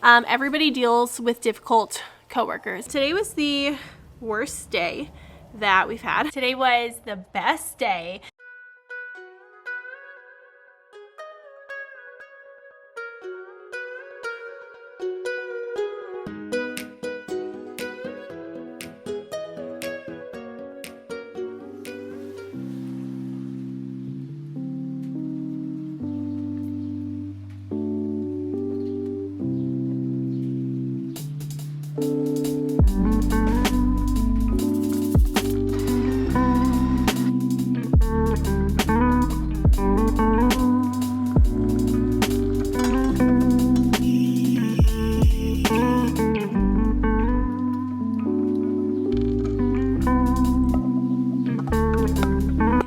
Everybody deals with difficult coworkers. Today was the worst day that we've had. Today was the best day.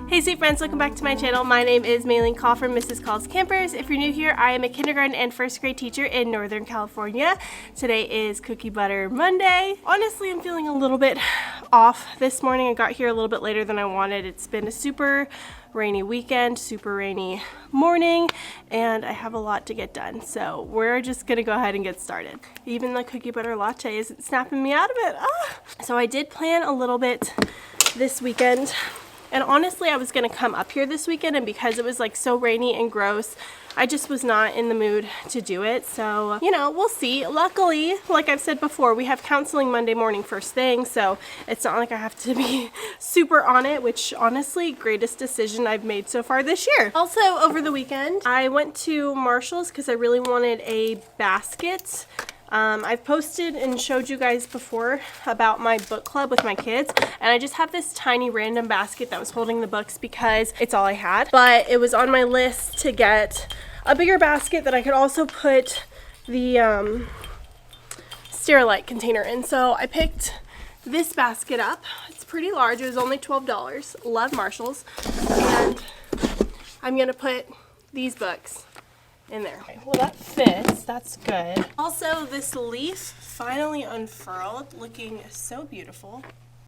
Hey sweet friends, welcome back to my channel. My name is Maylene Call from Mrs. Call's Campers. If you're new here, I am a kindergarten and first grade teacher in Northern California. Today is Cookie Butter Monday. Honestly, I'm feeling a little bit off this morning. I got here a little bit later than I wanted. It's been a super rainy weekend, super rainy morning, and I have a lot to get done. So we're just gonna go ahead and get started. Even the cookie butter latte isn't snapping me out of it. So I did plan a little bit this weekend. And honestly, I was gonna come up here this weekend, and because it was like so rainy and gross, I just was not in the mood to do it. So, you know, we'll see. Luckily, like I've said before, we have counseling Monday morning first thing, so it's not like I have to be super on it, which honestly, greatest decision I've made so far this year. Also, over the weekend, I went to Marshall's because I really wanted a basket. I've posted and showed you guys before about my book club with my kids, and I just have this tiny random basket that was holding the books because it's all I had. But it was on my list to get a bigger basket that I could also put the Sterilite container in. So I picked this basket up. It's pretty large. It was only $12. Love Marshalls. And I'm gonna put these books in there. Okay, well, that fits. That's good. Also, this leaf finally unfurled, looking so beautiful.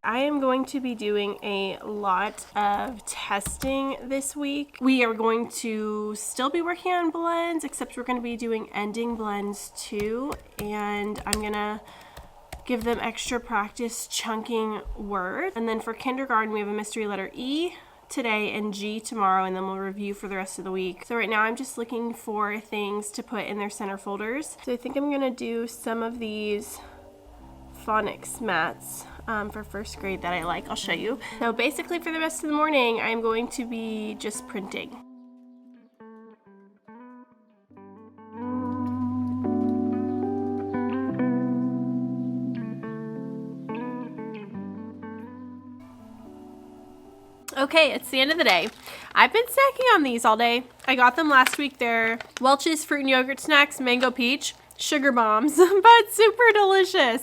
I am going to be doing a lot of testing this week. We are going to still be working on blends, except we're going to be doing ending blends too, and I'm gonna give them extra practice chunking words. And then for kindergarten, we have a mystery letter E today and G tomorrow, and then we'll review for the rest of the week. So right now I'm just looking for things to put in their center folders. So I think I'm gonna do some of these phonics mats for first grade that I like. I'll show you. So basically for the rest of the morning, I'm going to be just printing. Okay, it's the end of the day. I've been snacking on these all day. I got them last week. They're Welch's Fruit and Yogurt Snacks, Mango Peach, Sugar Bombs, but super delicious.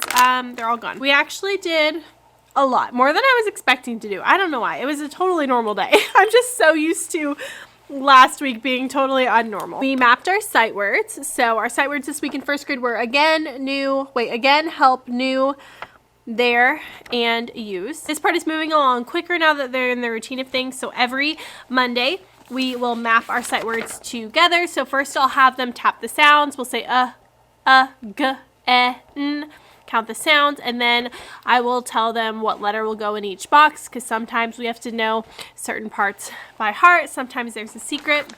They're all gone. We actually did a lot, more than I was expecting to do. I don't know why. It was a totally normal day. I'm just so used to last week being totally unnormal. We mapped our sight words. So our sight words this week in first grade were again, help, new, there, and use. This part is moving along quicker now that they're in the routine of things. So every Monday we will map our sight words together. So first I'll have them tap the sounds. We'll say g, n, count the sounds, and then I will tell them what letter will go in each box, because sometimes we have to know certain parts by heart. Sometimes there's a secret.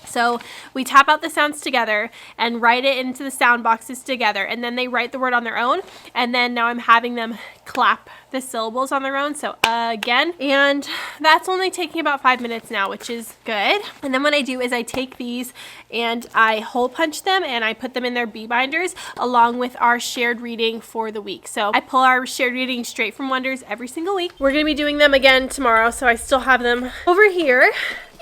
So we tap out the sounds together and write it into the sound boxes together, and then they write the word on their own, and then now I'm having them clap the syllables on their own. So again, and that's only taking about 5 minutes now, which is good. And then what I do is I take these and I hole punch them and I put them in their bee binders along with our shared reading for the week. So I pull our shared reading straight from Wonders every single week. We're gonna be doing them again tomorrow, so I still have them over here.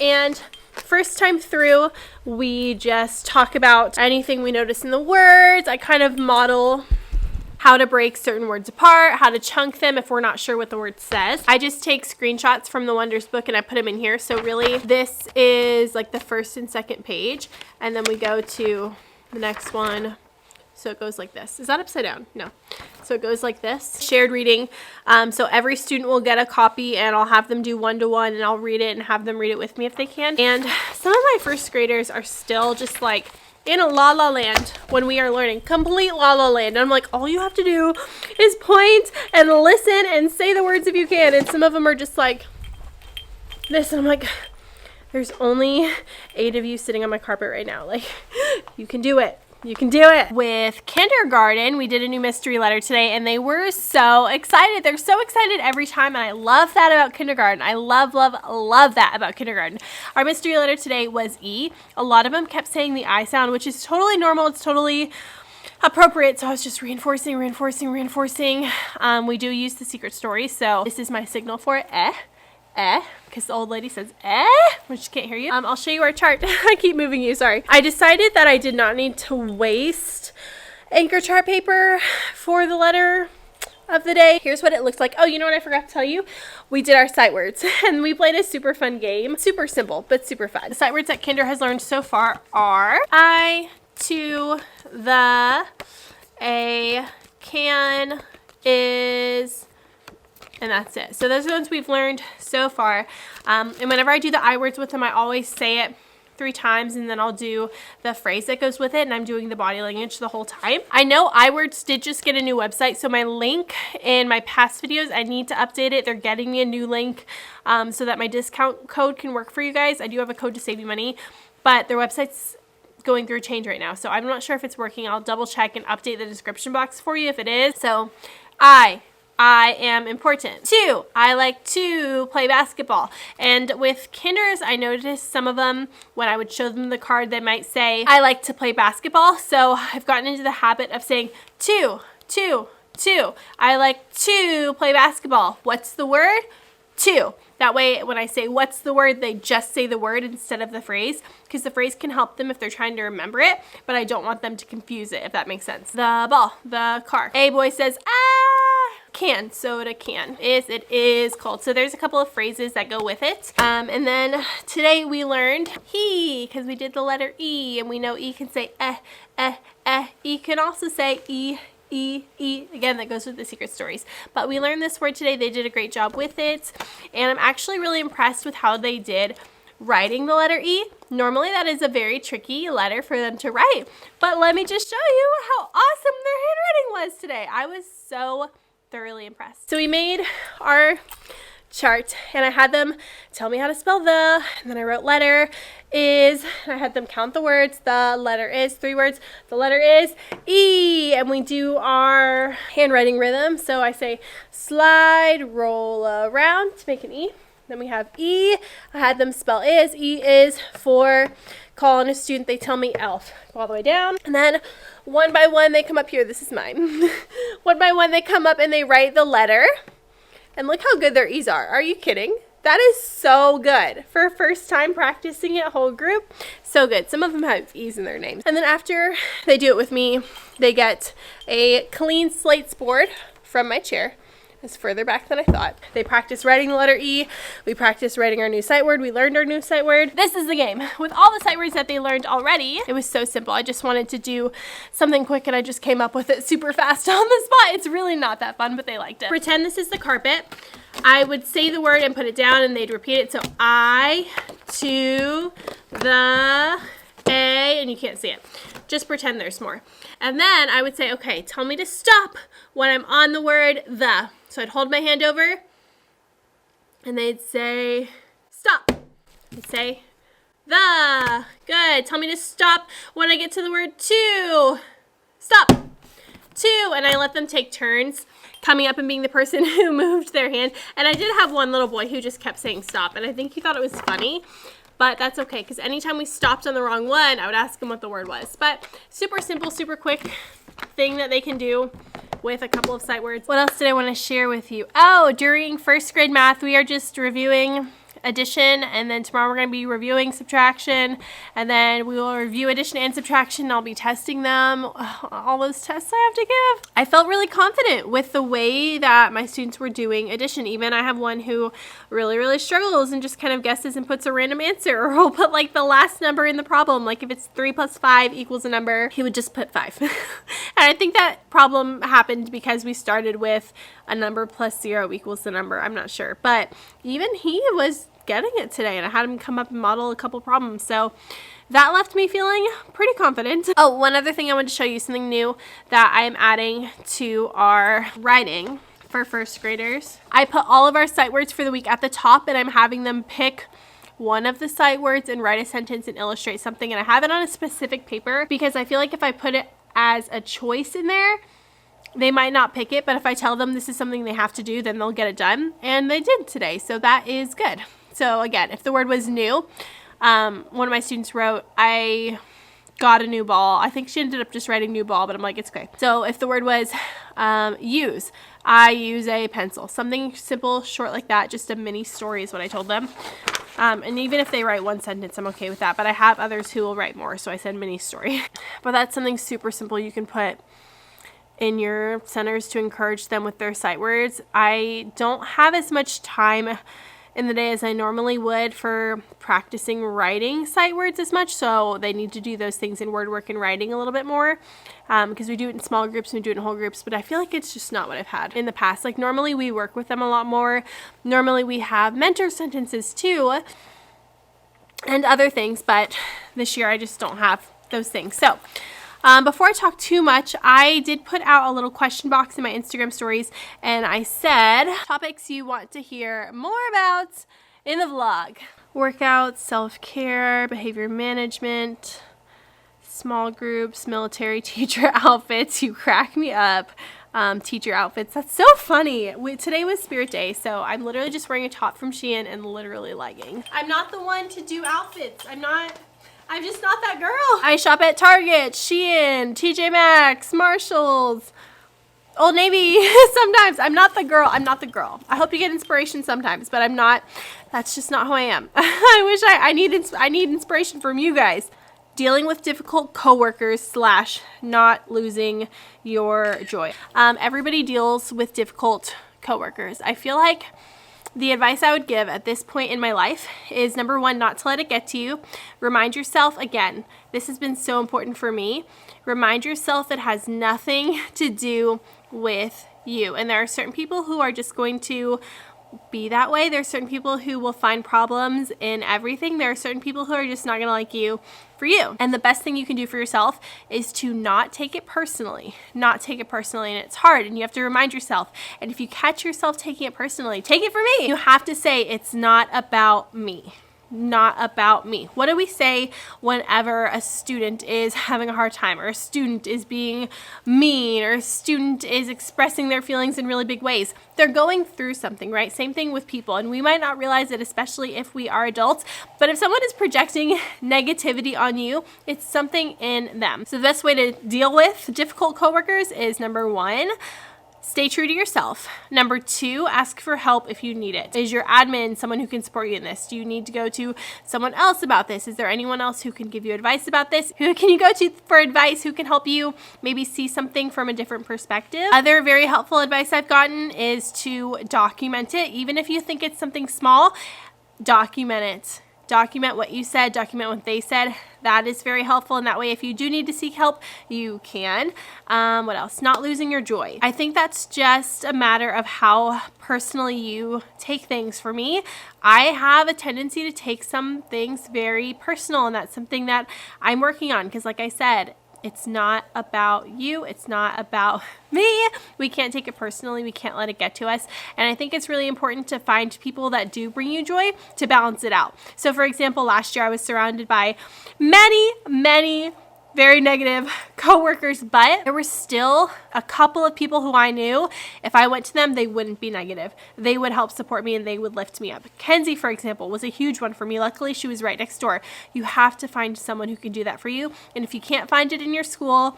And first time through, we just talk about anything we notice in the words. I kind of model how to break certain words apart, how to chunk them if we're not sure what the word says. I just take screenshots from the Wonders book and I put them in here. So really, this is like the first and second page, and then we go to the next one. So it goes like this. Is that upside down? No. So it goes like this. Shared reading. So every student will get a copy, and I'll have them do one-to-one, and I'll read it and have them read it with me if they can. And some of my first graders are still just like, in a la la land when we are learning. Complete la la land. And I'm like, all you have to do is point and listen and say the words if you can. And some of them are just like this. And I'm like, there's only 8 of you sitting on my carpet right now. Like, you can do it. You can do it. With kindergarten, we did a new mystery letter today, and they were so excited. They're so excited every time, and I love that about kindergarten. I love, love, love that about kindergarten. Our mystery letter today was E. A lot of them kept saying the I sound, which is totally normal. It's totally appropriate, so I was just reinforcing. We do use the secret story, so this is my signal for because the old lady says when she can't hear you. I'll show you our chart. I keep moving you, sorry. I decided that I did not need to waste anchor chart paper for the letter of the day. Here's what it looks like. Oh, you know what I forgot to tell you? We did our sight words and we played a super fun game. Super simple, but super fun. The sight words that Kinder has learned so far are I, to, the, a, can, is, and that's it. So those are the ones we've learned so far. And whenever I do the I words with them, I always say it 3 times, and then I'll do the phrase that goes with it, and I'm doing the body language the whole time. I know I words did just get a new website, so my link in my past videos, I need to update it. They're getting me a new link so that my discount code can work for you guys. I do have a code to save you money, but their website's going through a change right now, so I'm not sure if it's working. I'll double check and update the description box for you if it is. So I am important. 2, I like to play basketball. And with kinders, I noticed some of them, when I would show them the card, they might say, I like to play basketball. So I've gotten into the habit of saying 2. I like to play basketball. What's the word? 2. That way, when I say what's the word, they just say the word instead of the phrase, because the phrase can help them if they're trying to remember it, but I don't want them to confuse it, if that makes sense. The ball, the car. A boy says, can, soda can. It is cold. So there's a couple of phrases that go with it. And then today we learned he, because we did the letter E, and we know E can say E can also say E. Again, that goes with the secret stories. But we learned this word today. They did a great job with it. And I'm actually really impressed with how they did writing the letter E. Normally that is a very tricky letter for them to write. But let me just show you how awesome their handwriting was today. I was so thoroughly impressed. So we made our chart, and I had them tell me how to spell the, and then I wrote letter is, and I had them count the words. The letter is 3 words. The letter is E, and we do our handwriting rhythm. So I say slide, roll around to make an E. Then we have E. I had them spell is. E is for call on a student. They tell me elf. Go all the way down. And then one by one, they come up here. This is mine. One by one, they come up and they write the letter. And look how good their E's are. Are you kidding? That is so good. For first time practicing it, whole group, so good. Some of them have E's in their names. And then after they do it with me, they get a clean slate board from my chair. It's further back than I thought. They practice writing the letter E. We practice writing our new sight word. We learned our new sight word. This is the game. With all the sight words that they learned already, it was so simple. I just wanted to do something quick, and I just came up with it super fast on the spot. It's really not that fun, but they liked it. Pretend this is the carpet. I would say the word and put it down, and they'd repeat it. So I, to, the, a, and you can't see it. Just pretend there's more. And then I would say, okay, tell me to stop when I'm on the word the. So I'd hold my hand over, and they'd say, stop. I'd say, the. Good. Tell me to stop when I get to the word to. Stop. To. And I let them take turns coming up and being the person who moved their hand. And I did have one little boy who just kept saying stop, and I think he thought it was funny. But that's okay, because anytime we stopped on the wrong one, I would ask him what the word was. But super simple, super quick thing that they can do with a couple of sight words. What else did I want to share with you? Oh, during first grade math, we are just reviewing addition, and then tomorrow we're going to be reviewing subtraction, and then we will review addition and subtraction. I'll be testing them, all those tests I have to give. I felt really confident with the way that my students were doing addition. Even I have one who really struggles and just kind of guesses and puts a random answer, or he'll put like the last number in the problem. Like if it's 3 + 5 = a number, he would just put 5. And I think that problem happened because we started with a number plus 0 = the number. I'm not sure, but even he was getting it today, and I had him come up and model a couple problems. So that left me feeling pretty confident. Oh, one other thing I wanted to show you, something new that I am adding to our writing for first graders. I put all of our sight words for the week at the top, and I'm having them pick one of the sight words and write a sentence and illustrate something. And I have it on a specific paper because I feel like if I put it as a choice in there, they might not pick it, but if I tell them this is something they have to do, then they'll get it done. And they did today, so that is good. So again, if the word was new, one of my students wrote, I got a new ball. I think she ended up just writing new ball, but I'm like, it's okay. So if the word was use, I use a pencil. Something simple, short like that, just a mini story is what I told them. And even if they write one sentence, I'm okay with that. But I have others who will write more, so I said mini story. But that's something super simple you can put in your centers to encourage them with their sight words. I don't have as much time in the day as I normally would for practicing writing sight words as much, so they need to do those things in word work and writing a little bit more, because we do it in small groups and we do it in whole groups, but I feel like it's just not what I've had in the past. Like normally we work with them a lot more. Normally we have mentor sentences too and other things, but this year I just don't have those things. So before I talk too much, I did put out a little question box in my Instagram stories, and I said topics you want to hear more about in the vlog. Workouts, self-care, behavior management, small groups, military teacher outfits. You crack me up. Teacher outfits. That's so funny. Today was Spirit Day, so I'm literally just wearing a top from Shein and literally leggings. I'm not the one to do outfits. I'm just not that girl. I shop at Target, Shein, TJ Maxx, Marshalls, Old Navy sometimes. I'm not the girl. I hope you get inspiration sometimes, but I'm not. That's just not who I am. I wish I need inspiration from you guys. Dealing with difficult coworkers / not losing your joy. Everybody deals with difficult coworkers. I feel like the advice I would give at this point in my life is, number one, not to let it get to you. Remind yourself, again, this has been so important for me. Remind yourself it has nothing to do with you. And there are certain people who are just going to be that way. There are certain people who will find problems in everything. There are certain people who are just not going to like you for you. And the best thing you can do for yourself is to not take it personally. Not take it personally. And it's hard, and you have to remind yourself. And if you catch yourself taking it personally, take it from me. You have to say, it's not about me. Not about me. What do we say whenever a student is having a hard time, or a student is being mean, or a student is expressing their feelings in really big ways? They're going through something, right? Same thing with people, and we might not realize it, especially if we are adults, but if someone is projecting negativity on you, it's something in them. So the best way to deal with difficult coworkers is, number one, stay true to yourself. Number two, ask for help if you need it. Is your admin someone who can support you in this? Do you need to go to someone else about this? Is there anyone else who can give you advice about this? Who can you go to for advice? Who can help you maybe see something from a different perspective? Other very helpful advice I've gotten is to document it. Even if you think it's something small, document it. Document what you said, document what they said. That is very helpful, and that way if you do need to seek help, you can. What else? Not losing your joy. I think that's just a matter of how personally you take things. For me, I have a tendency to take some things very personal, and that's something that I'm working on, because like I said, it's not about you. It's not about me. We can't take it personally. We can't let it get to us. And I think it's really important to find people that do bring you joy to balance it out. So for example, last year I was surrounded by many very negative coworkers, but there were still a couple of people who I knew if I went to them, they wouldn't be negative. They would help support me and they would lift me up. Kenzie, for example, was a huge one for me. Luckily, she was right next door. You have to find someone who can do that for you. And if you can't find it in your school,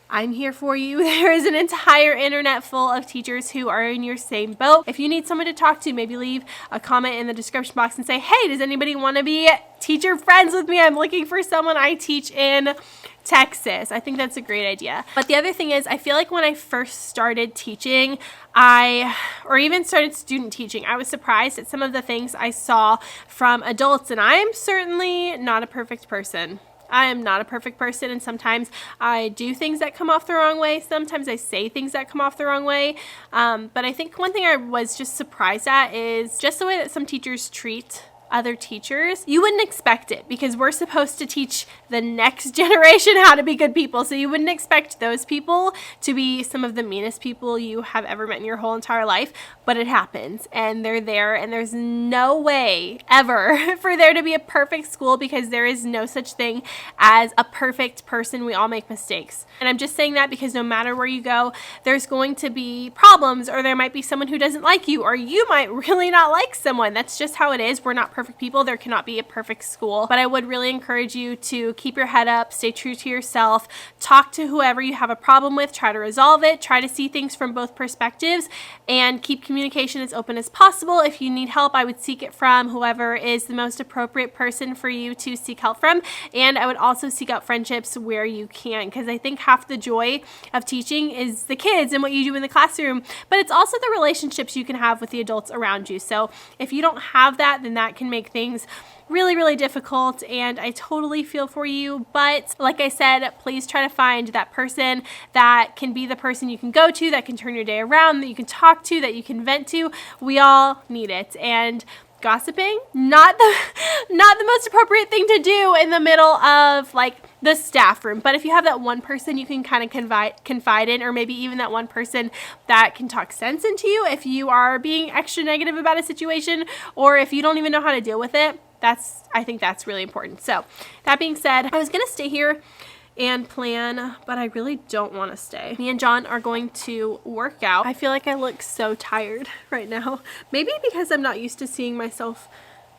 I'm here for you. There is an entire internet full of teachers who are in your same boat. If you need someone to talk to, maybe leave a comment in the description box and say, hey, does anybody want to be teacher friends with me? I'm looking for someone. I teach in Texas. I think that's a great idea. But the other thing is, I feel like when I first started teaching, or even started student teaching, I was surprised at some of the things I saw from adults, and I'm certainly not a perfect person. I am not a perfect person, and sometimes I do things that come off the wrong way. Sometimes I say things that come off the wrong way. But I think one thing I was just surprised at is just the way that some teachers treat other teachers, you wouldn't expect it because we're supposed to teach the next generation how to be good people. So you wouldn't expect those people to be some of the meanest people you have ever met in your whole entire life, but it happens and they're there, and there's no way ever for there to be a perfect school because there is no such thing as a perfect person. We all make mistakes. And I'm just saying that because no matter where you go, there's going to be problems, or there might be someone who doesn't like you, or you might really not like someone. That's just how it is. We're not perfect people. There cannot be a perfect school. But I would really encourage you to keep your head up, stay true to yourself, talk to whoever you have a problem with, try to resolve it, try to see things from both perspectives, and keep communication as open as possible. If you need help, I would seek it from whoever is the most appropriate person for you to seek help from. And I would also seek out friendships where you can, because I think half the joy of teaching is the kids and what you do in the classroom, but it's also the relationships you can have with the adults around you. So if you don't have that, then that can make things really, really difficult, and I totally feel for you. But like I said, please try to find that person that can be the person you can go to, that can turn your day around, that you can talk to, that you can vent to. We all need it. And gossiping, not the most appropriate thing to do in the middle of like the staff room. But if you have that one person you can kind of confide in, or maybe even that one person that can talk sense into you if you are being extra negative about a situation, or if you don't even know how to deal with it, I think that's really important. So that being said, I was gonna stay here and plan, but I really don't want to stay. Me and John are going to work out. I feel like I look so tired right now. Maybe because I'm not used to seeing myself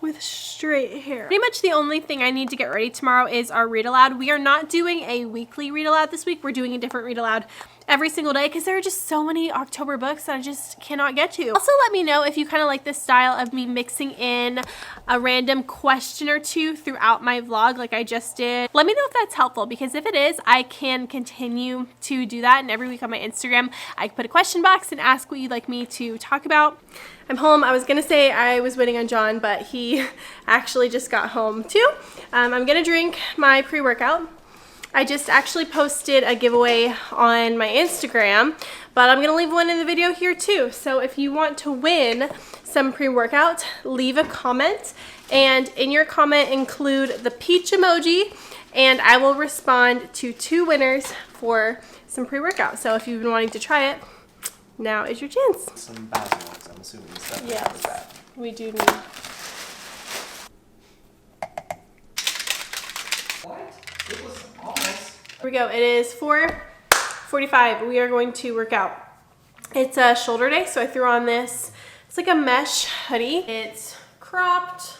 with straight hair. Pretty much the only thing I need to get ready tomorrow is our read aloud. We are not doing a weekly read aloud this week. We're doing a different read aloud every single day because there are just so many October books that I just cannot get to. Also, let me know if you kind of like this style of me mixing in a random question or two throughout my vlog like I just did. Let me know if that's helpful, because if it is, I can continue to do that. And every week on my Instagram, I can put a question box and ask what you'd like me to talk about. I'm home. I was gonna say I was waiting on John, but he actually just got home too. I'm gonna drink my pre-workout. I just actually posted a giveaway on my Instagram, but I'm gonna leave one in the video here too. So if you want to win some pre-workout, leave a comment, and in your comment include the peach emoji, and I will respond to 2 winners for some pre-workout. So if you've been wanting to try it, now is your chance. Some bad ones, I'm assuming. Yes, we do need. What? It was almost. Here we go. It is 4:45. We are going to work out. It's a shoulder day, so I threw on this. It's like a mesh hoodie. It's cropped.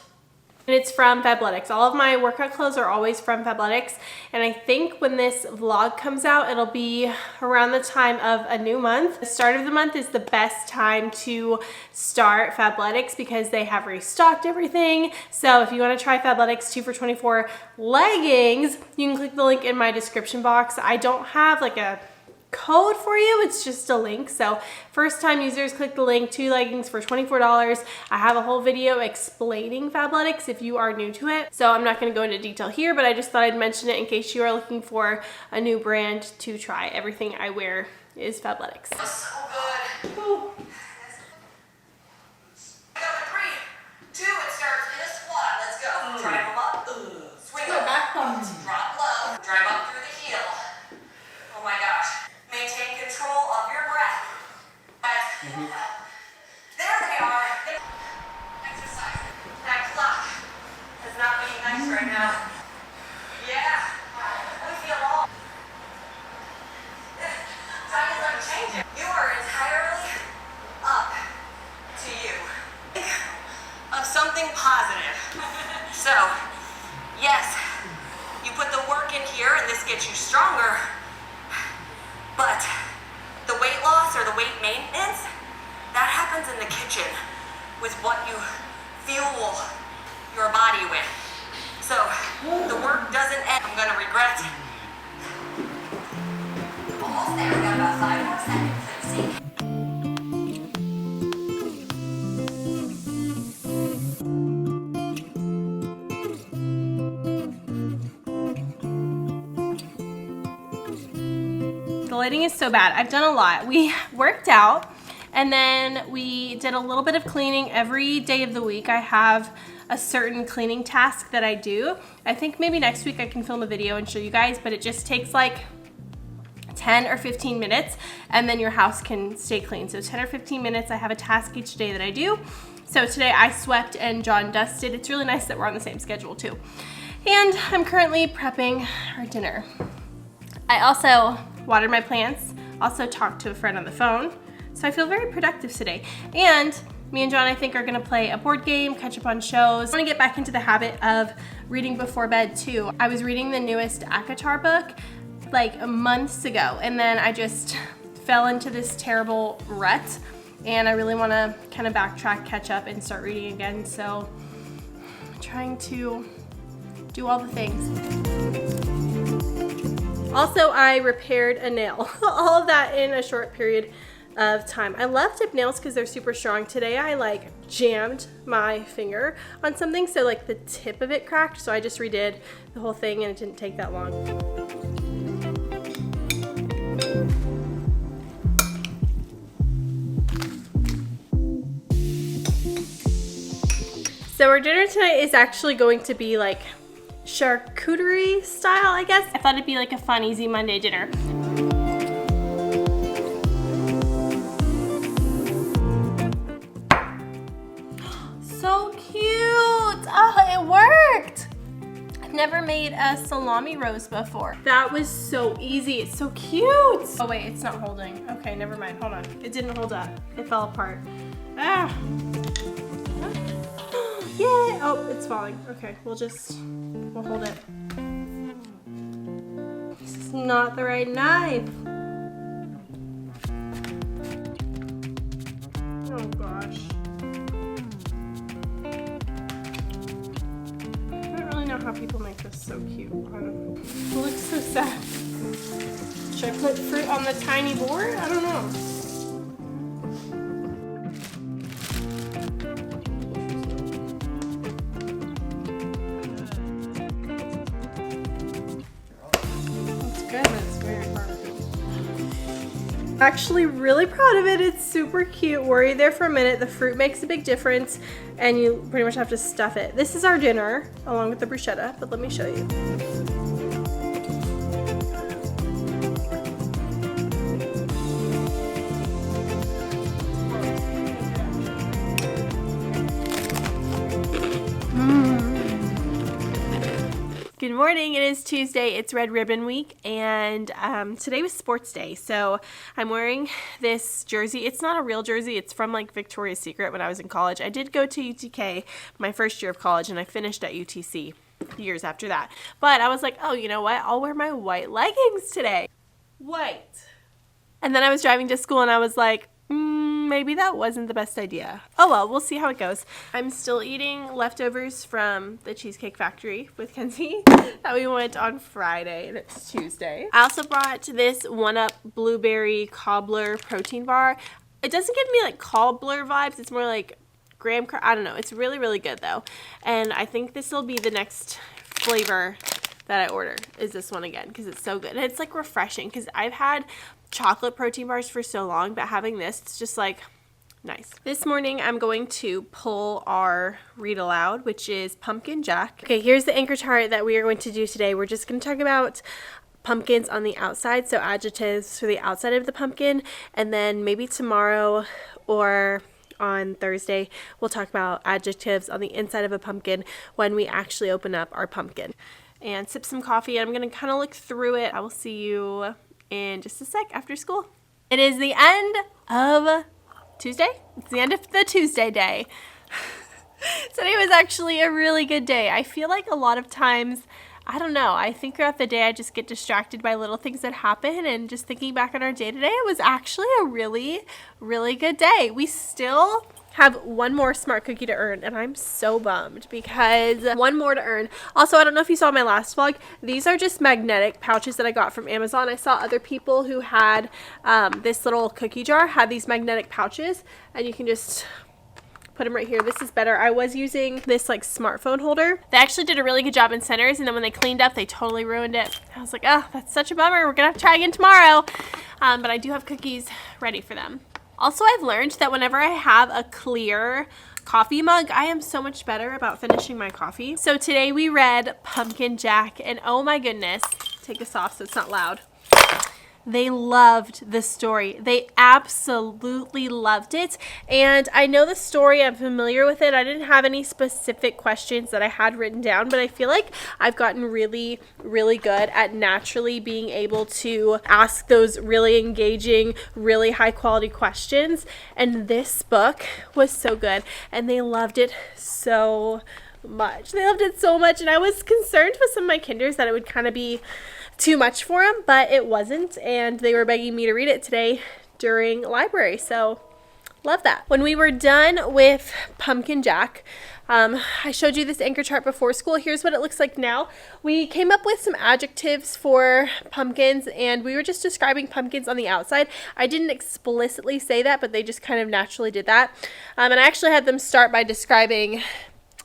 And it's from Fabletics. All of my workout clothes are always from Fabletics. And I think when this vlog comes out, it'll be around the time of a new month. The start of the month is the best time to start Fabletics because they have restocked everything. So if you want to try Fabletics 2 for $24 leggings, you can click the link in my description box. I don't have like a code for you, it's just a link. So first time users, click the link, 2 leggings for $24. I have a whole video explaining Fabletics if you are new to it, so I'm not going to go into detail here, but I just thought I'd mention it in case you are looking for a new brand to try. Everything I wear is Fabletics. So good. Ooh. Two, it starts in a squat. Let's go. Drive them up. Swing Go up. back up. Drop low. Drive up through the heel. Oh my gosh. Maintain control of your breath. There they are. Exercise. That clock is not being nice right now. Yeah. We feel all. Time is unchanging. You are entirely up to you. Of something positive. So, yes, you put the work in here and this gets you stronger, but the weight loss or the weight maintenance, that happens in the kitchen with what you fuel your body with. So, the work doesn't end. I'm gonna regret. Almost there, we got about 5 more seconds. Let's see. The lighting is so bad. I've done a lot. We worked out And then we did a little bit of cleaning every day of the week. I have a certain cleaning task that I do. I think maybe next week I can film a video and show you guys, but it just takes like 10 or 15 minutes and then your house can stay clean. So 10 or 15 minutes, I have a task each day that I do. So today I swept and John dusted. It's really nice that we're on the same schedule too. And I'm currently prepping our dinner. I also watered my plants, also talked to a friend on the phone. So I feel very productive today. And me and John, I think, are gonna play a board game, catch up on shows. I wanna get back into the habit of reading before bed too. I was reading the newest ACOTAR book like months ago, and then I just fell into this terrible rut, and I really wanna kind of backtrack, catch up, and start reading again. So I'm trying to do all the things. Also, I repaired a nail. All of that in a short period of time. I love tip nails because they're super strong. Today I like jammed my finger on something, so like the tip of it cracked, so I just redid the whole thing and it didn't take that long. So our dinner tonight is actually going to be like charcuterie style, I guess. I thought it'd be like a fun, easy Monday dinner. So cute! Oh, it worked! I've never made a salami roast before. That was so easy. It's so cute! Oh wait, it's not holding. Okay, never mind. Hold on. It didn't hold up. It fell apart. Ah! Yay! Oh, it's falling. Okay, we'll hold it. This is not the right knife. Oh gosh. I don't really know how people make this so cute. I don't know. It looks so sad. Should I put fruit on the tiny board? I don't know. Actually really proud of it. It's super cute. Worry there for a minute. The fruit makes a big difference and you pretty much have to stuff it. This is our dinner along with the bruschetta, but let me show you. Good morning, it is Tuesday, it's Red Ribbon Week, and today was sports day, so I'm wearing this jersey. It's not a real jersey, it's from like Victoria's Secret when I was in college. I did go to UTK my first year of college, and I finished at UTC years after that. But I was like, oh, you know what, I'll wear my white leggings today. White. And then I was driving to school and I was like, maybe that wasn't the best idea. Oh well, we'll see how it goes. I'm still eating leftovers from the Cheesecake Factory with Kenzie that we went on Friday, and it's Tuesday. I also brought this 1-Up blueberry cobbler protein bar. It doesn't give me like cobbler vibes, it's more like graham cracker. I don't know, it's really, really good though. And I think this will be the next flavor that I order, is this one again, because it's so good. And it's like refreshing, because I've had chocolate protein bars for so long, but having this, it's just like nice. This morning I'm going to pull our read aloud, which is Pumpkin Jack. Okay, here's the anchor chart that we are going to do today. We're just going to talk about pumpkins on the outside, so adjectives for the outside of the pumpkin, and then maybe tomorrow or on Thursday we'll talk about adjectives on the inside of a pumpkin when we actually open up our pumpkin. And sip some coffee. I'm going to kind of look through it. I will see you in just a sec after school. It is the end of Tuesday. It's the end of the Tuesday day. Today was actually a really good day. I feel like a lot of times, I don't know, I think throughout the day I just get distracted by little things that happen, and just thinking back on our day today, it was actually a really, really good day. We still have one more smart cookie to earn, and I'm so bummed because one more to earn. Also, I don't know if you saw my last vlog, these are just magnetic pouches that I got from Amazon. I saw other people who had this little cookie jar had these magnetic pouches, and you can just put them right here. This is better. I was using this like smartphone holder. They actually did a really good job in centers, and then when they cleaned up, they totally ruined it. I was like, oh, that's such a bummer. We're gonna have to try again tomorrow. But I do have cookies ready for them. Also, I've learned that whenever I have a clear coffee mug, I am so much better about finishing my coffee. So today we read Pumpkin Jack, and oh my goodness, take this off so it's not loud. They loved the story. They absolutely loved it. And I know the story, I'm familiar with it. I didn't have any specific questions that I had written down, but I feel like I've gotten really, really good at naturally being able to ask those really engaging, really high quality questions. And this book was so good, and they loved it so much. They loved it so much, and I was concerned with some of my kinders that it would kind of be too much for them, but it wasn't, and they were begging me to read it today during library, so love that. When we were done with Pumpkin Jack, I showed you this anchor chart before school. Here's what it looks like now. We came up with some adjectives for pumpkins, and we were just describing pumpkins on the outside. I didn't explicitly say that, but they just kind of naturally did that, and I actually had them start by describing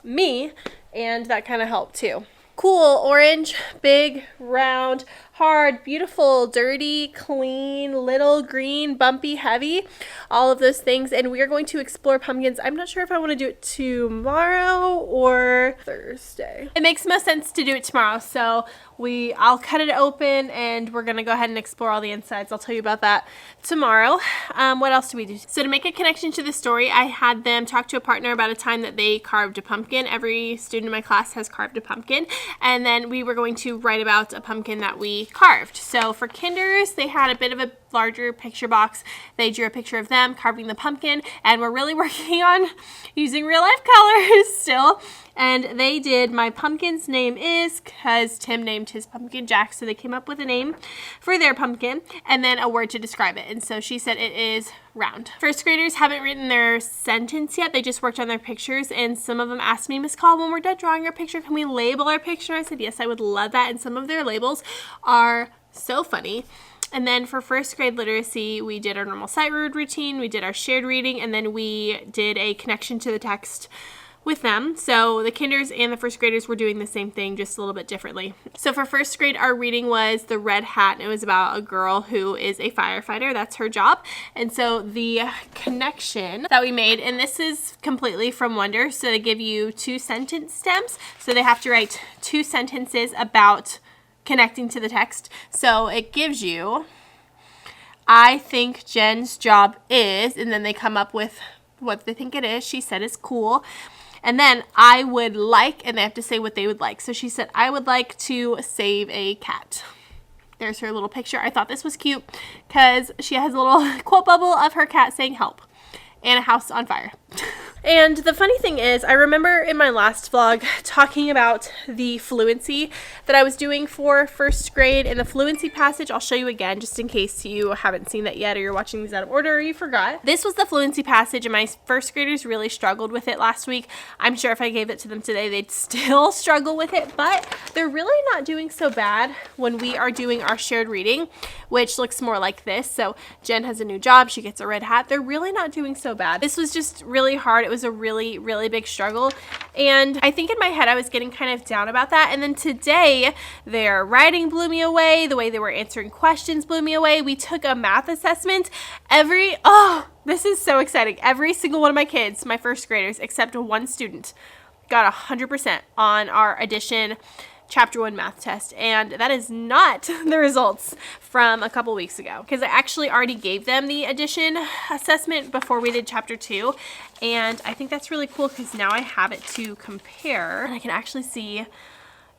me, and that kind of helped too. Cool, orange, big, round, hard, beautiful, dirty, clean, little, green, bumpy, heavy, all of those things. And we are going to explore pumpkins. I'm not sure if I want to do it tomorrow or Thursday. It makes most sense to do it tomorrow, so I'll cut it open and we're gonna go ahead and explore all the insides. I'll tell you about that tomorrow. What else do we do? So to make a connection to the story, I had them talk to a partner about a time that they carved a pumpkin. Every student in my class has carved a pumpkin, and then we were going to write about a pumpkin that we carved. So for kinders, they had a bit of a larger picture box. They drew a picture of them carving the pumpkin, and we're really working on using real life colors still. And they did My Pumpkin's Name Is, because Tim named his pumpkin Jack, so they came up with a name for their pumpkin and then a word to describe it. And so she said it is round. First graders haven't written their sentence yet. They just worked on their pictures, and some of them asked me, Miss Call, when we're done drawing our picture, can we label our picture? I said, yes, I would love that. And some of their labels are so funny. And then for first grade literacy, we did our normal sight word routine, we did our shared reading, and then we did a connection to the text with them. So the kinders and the first graders were doing the same thing, just a little bit differently. So for first grade, our reading was The Red Hat, and it was about a girl who is a firefighter. That's her job. And so the connection that we made, and this is completely from Wonder, so they give you 2 sentence stems. So they have to write 2 sentences about connecting to the text. So it gives you, I think Jen's job is, and then they come up with what they think it is. She said it's cool. And then I would like, and they have to say what they would like. So she said, I would like to save a cat. There's her little picture. I thought this was cute because she has a little quote bubble of her cat saying help and a house on fire. And the funny thing is, I remember in my last vlog talking about the fluency that I was doing for first grade. In the fluency passage, I'll show you again just in case you haven't seen that yet, or you're watching these out of order, or you forgot. This was the fluency passage, and my first graders really struggled with it last week. I'm sure if I gave it to them today, they'd still struggle with it, but they're really not doing so bad when we are doing our shared reading, which looks more like this. So Jen has a new job. She gets a red hat. They're really not doing so bad. This was just really hard. It was a really, really big struggle. And I think in my head, I was getting kind of down about that. And then today, their writing blew me away. The way they were answering questions blew me away. We took a math assessment. This is so exciting. Every single one of my kids, my first graders, except one student, got 100% on our addition Chapter 1 math test, and that is not the results from a couple weeks ago, because I actually already gave them the addition assessment before we did Chapter 2, and I think that's really cool because now I have it to compare, and I can actually see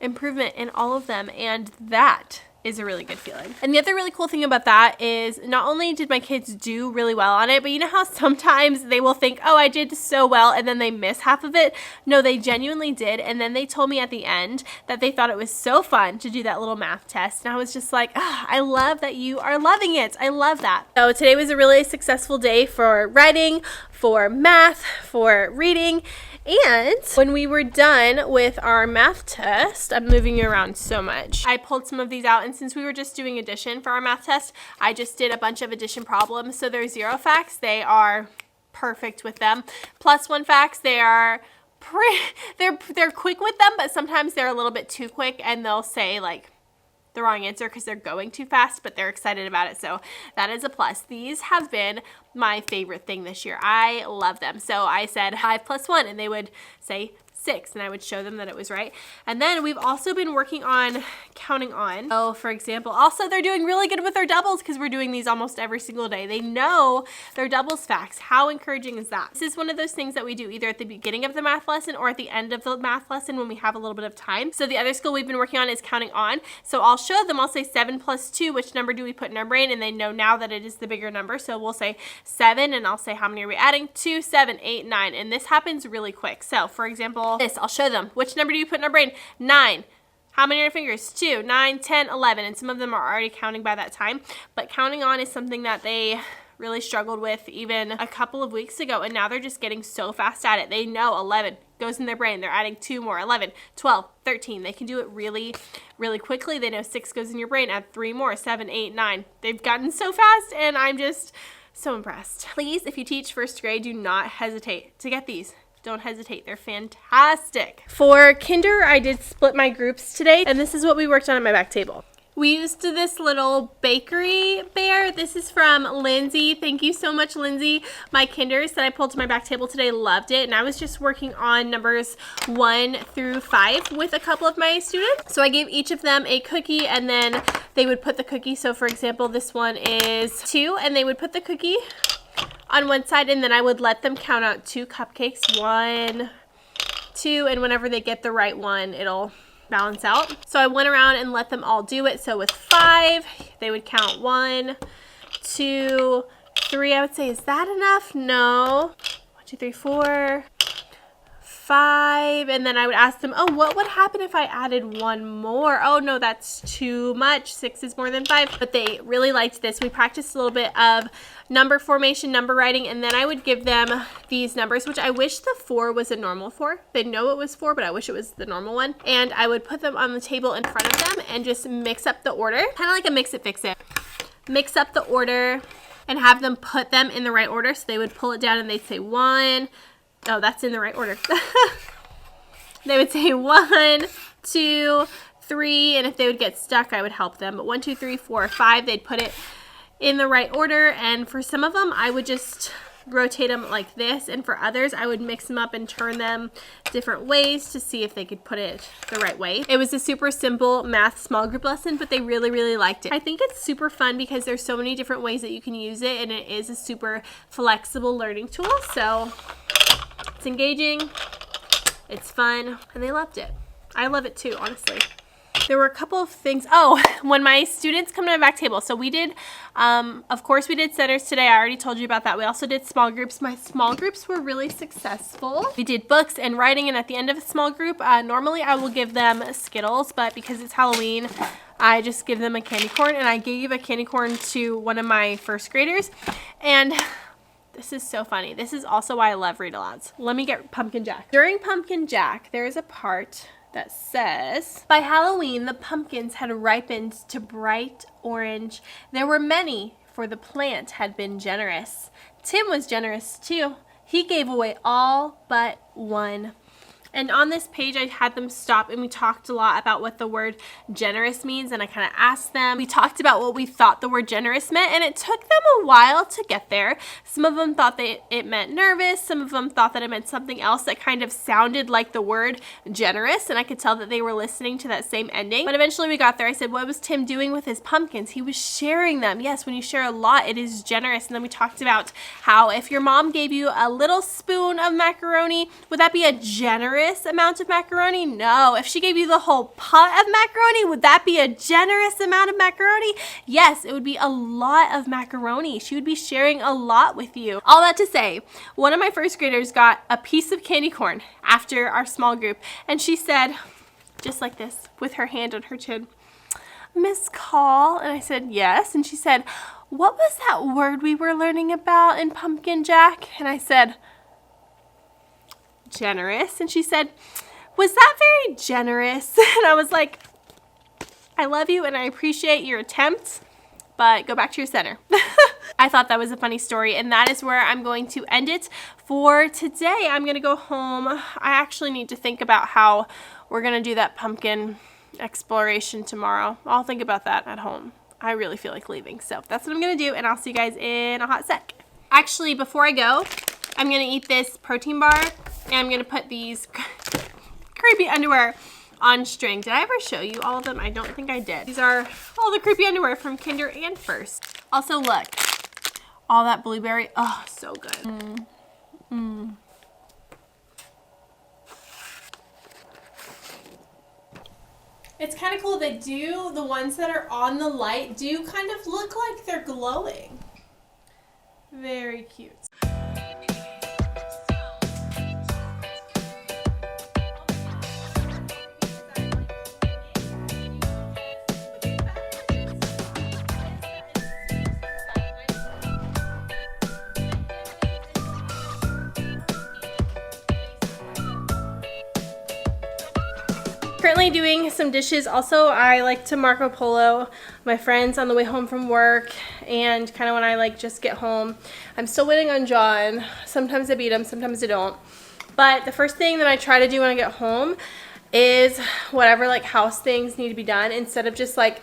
improvement in all of them, and that is a really good feeling. And the other really cool thing about that is not only did my kids do really well on it, but you know how sometimes they will think, oh, I did so well, and then they miss half of it? No, they genuinely did. And then they told me at the end that they thought it was so fun to do that little math test. And I was just like, I love that you are loving it. I love that. So today was a really successful day for writing, for math, for reading. And when we were done with our math test, I'm moving you around so much. I pulled some of these out, and since we were just doing addition for our math test, I just did a bunch of addition problems. So they're 0 facts. They are perfect with them. +1 facts, they are they're quick with them, but sometimes they're a little bit too quick, and they'll say like the wrong answer because they're going too fast, but they're excited about it. So that is a plus. These have been my favorite thing this year. I love them. So I said 5 plus 1 and they would say 6 and I would show them that it was right. And then we've also been working on counting on. Oh, for example, also they're doing really good with their doubles because we're doing these almost every single day. They know their doubles facts. How encouraging is that? This is one of those things that we do either at the beginning of the math lesson or at the end of the math lesson when we have a little bit of time. So the other skill we've been working on is counting on. So I'll show them, I'll say 7 plus 2, which number do we put in our brain? And they know now that it is the bigger number. So we'll say 7 and I'll say how many are we adding? 2, 7, 8, 9. And this happens really quick. So for example, this, I'll show them. Which number do you put in our brain? 9. How many are your fingers? 2, 9, 10, 11. And some of them are already counting by that time. But counting on is something that they really struggled with even a couple of weeks ago. And now they're just getting so fast at it. They know 11 goes in their brain. They're adding 2 more. 11, 12, 13. They can do it really, really quickly. They know 6 goes in your brain. Add 3 more. 7, 8, 9. They've gotten so fast and I'm just so impressed. Please, if you teach first grade, do not hesitate to get these. Don't hesitate. They're fantastic. For kinder, I did split my groups today, and this is what we worked on at my back table. We used this little bakery bear. This is from Lindsay. Thank you so much, Lindsay. My kinders that I pulled to my back table today loved it, and I was just working on numbers 1 through 5 with a couple of my students. So I gave each of them a cookie, and then they would put the cookie. So for example, this one is 2, and they would put the cookie on one side, and then I would let them count out 2 cupcakes, 1, 2, and whenever they get the right one, it'll balance out. So I went around and let them all do it. So with 5, they would count 1, 2, 3. I would say, is that enough? No. 1, 2, 3, 4, 5. And then I would ask them, oh, what would happen if I added 1 more? Oh no, that's too much. 6 is more than 5. But they really liked this. We practiced a little bit of number formation, number writing, and then I would give them these numbers, which I wish the 4 was a normal 4. They know it was 4, but I wish it was the normal one. And I would put them on the table in front of them and just mix up the order, kind of like a mix it, fix it. Mix up the order and have them put them in the right order. So they would pull it down and they'd say 1. Oh, that's in the right order. They would say 1, 2, 3, and if they would get stuck, I would help them. But 1, 2, 3, 4, 5, they'd put it in the right order. And for some of them, I would just rotate them like this, and for others, I would mix them up and turn them different ways to see if they could put it the right way. It was a super simple math small group lesson, but they really, really liked it. I think it's super fun because there's so many different ways that you can use it, and it is a super flexible learning tool. So it's engaging, it's fun, and they loved it. I love it too, honestly. There were a couple of things. Oh, when my students come to my back table. So we did, of course, we did centers today. I already told you about that. We also did small groups. My small groups were really successful. We did books and writing, and at the end of a small group, normally I will give them Skittles, but because it's Halloween, I just give them a candy corn, and I gave a candy corn to one of my first graders. And this is so funny. This is also why I love read-alouds. Let me get Pumpkin Jack. During Pumpkin Jack, there is a part that says, by Halloween, the pumpkins had ripened to bright orange. There were many, for the plant had been generous. Tim was generous too. He gave away all but 1. And on this page, I had them stop and we talked a lot about what the word generous means, and I kind of asked them. We talked about what we thought the word generous meant, and it took them a while to get there. Some of them thought that it meant nervous. Some of them thought that it meant something else that kind of sounded like the word generous, and I could tell that they were listening to that same ending. But eventually we got there. I said, what was Tim doing with his pumpkins? He was sharing them. Yes, when you share a lot, it is generous. And then we talked about how if your mom gave you a little spoon of macaroni, would that be a generous amount of macaroni? No. If she gave you the whole pot of macaroni, would that be a generous amount of macaroni? Yes, it would be a lot of macaroni. She would be sharing a lot with you. All that to say, one of my first graders got a piece of candy corn after our small group, and she said, just like this, with her hand on her chin, Miss Call, and I said, yes, and she said, what was that word we were learning about in Pumpkin Jack? And I said, generous. And she said, was that very generous? And I was like, I love you and I appreciate your attempt, but go back to your center. I thought that was a funny story, and that is where I'm going to end it for today. I'm going to go home. I actually need to think about how we're going to do that pumpkin exploration tomorrow. I'll think about that at home. I really feel like leaving. So that's what I'm going to do, and I'll see you guys in a hot sec. Actually, before I go, I'm going to eat this protein bar, and I'm going to put these creepy underwear on string. Did I ever show you all of them? I don't think I did. These are all the creepy underwear from Kinder and First. Also, look. All that blueberry. Oh, so good. It's kind of cool. They do, the ones that are on the light do kind of look like they're glowing. Very cute. Currently doing some dishes. Also, I like to Marco Polo my friends on the way home from work, and kind of when I like just get home. I'm still waiting on John. Sometimes I beat him, sometimes I don't. But the first thing that I try to do when I get home is whatever like house things need to be done, instead of just like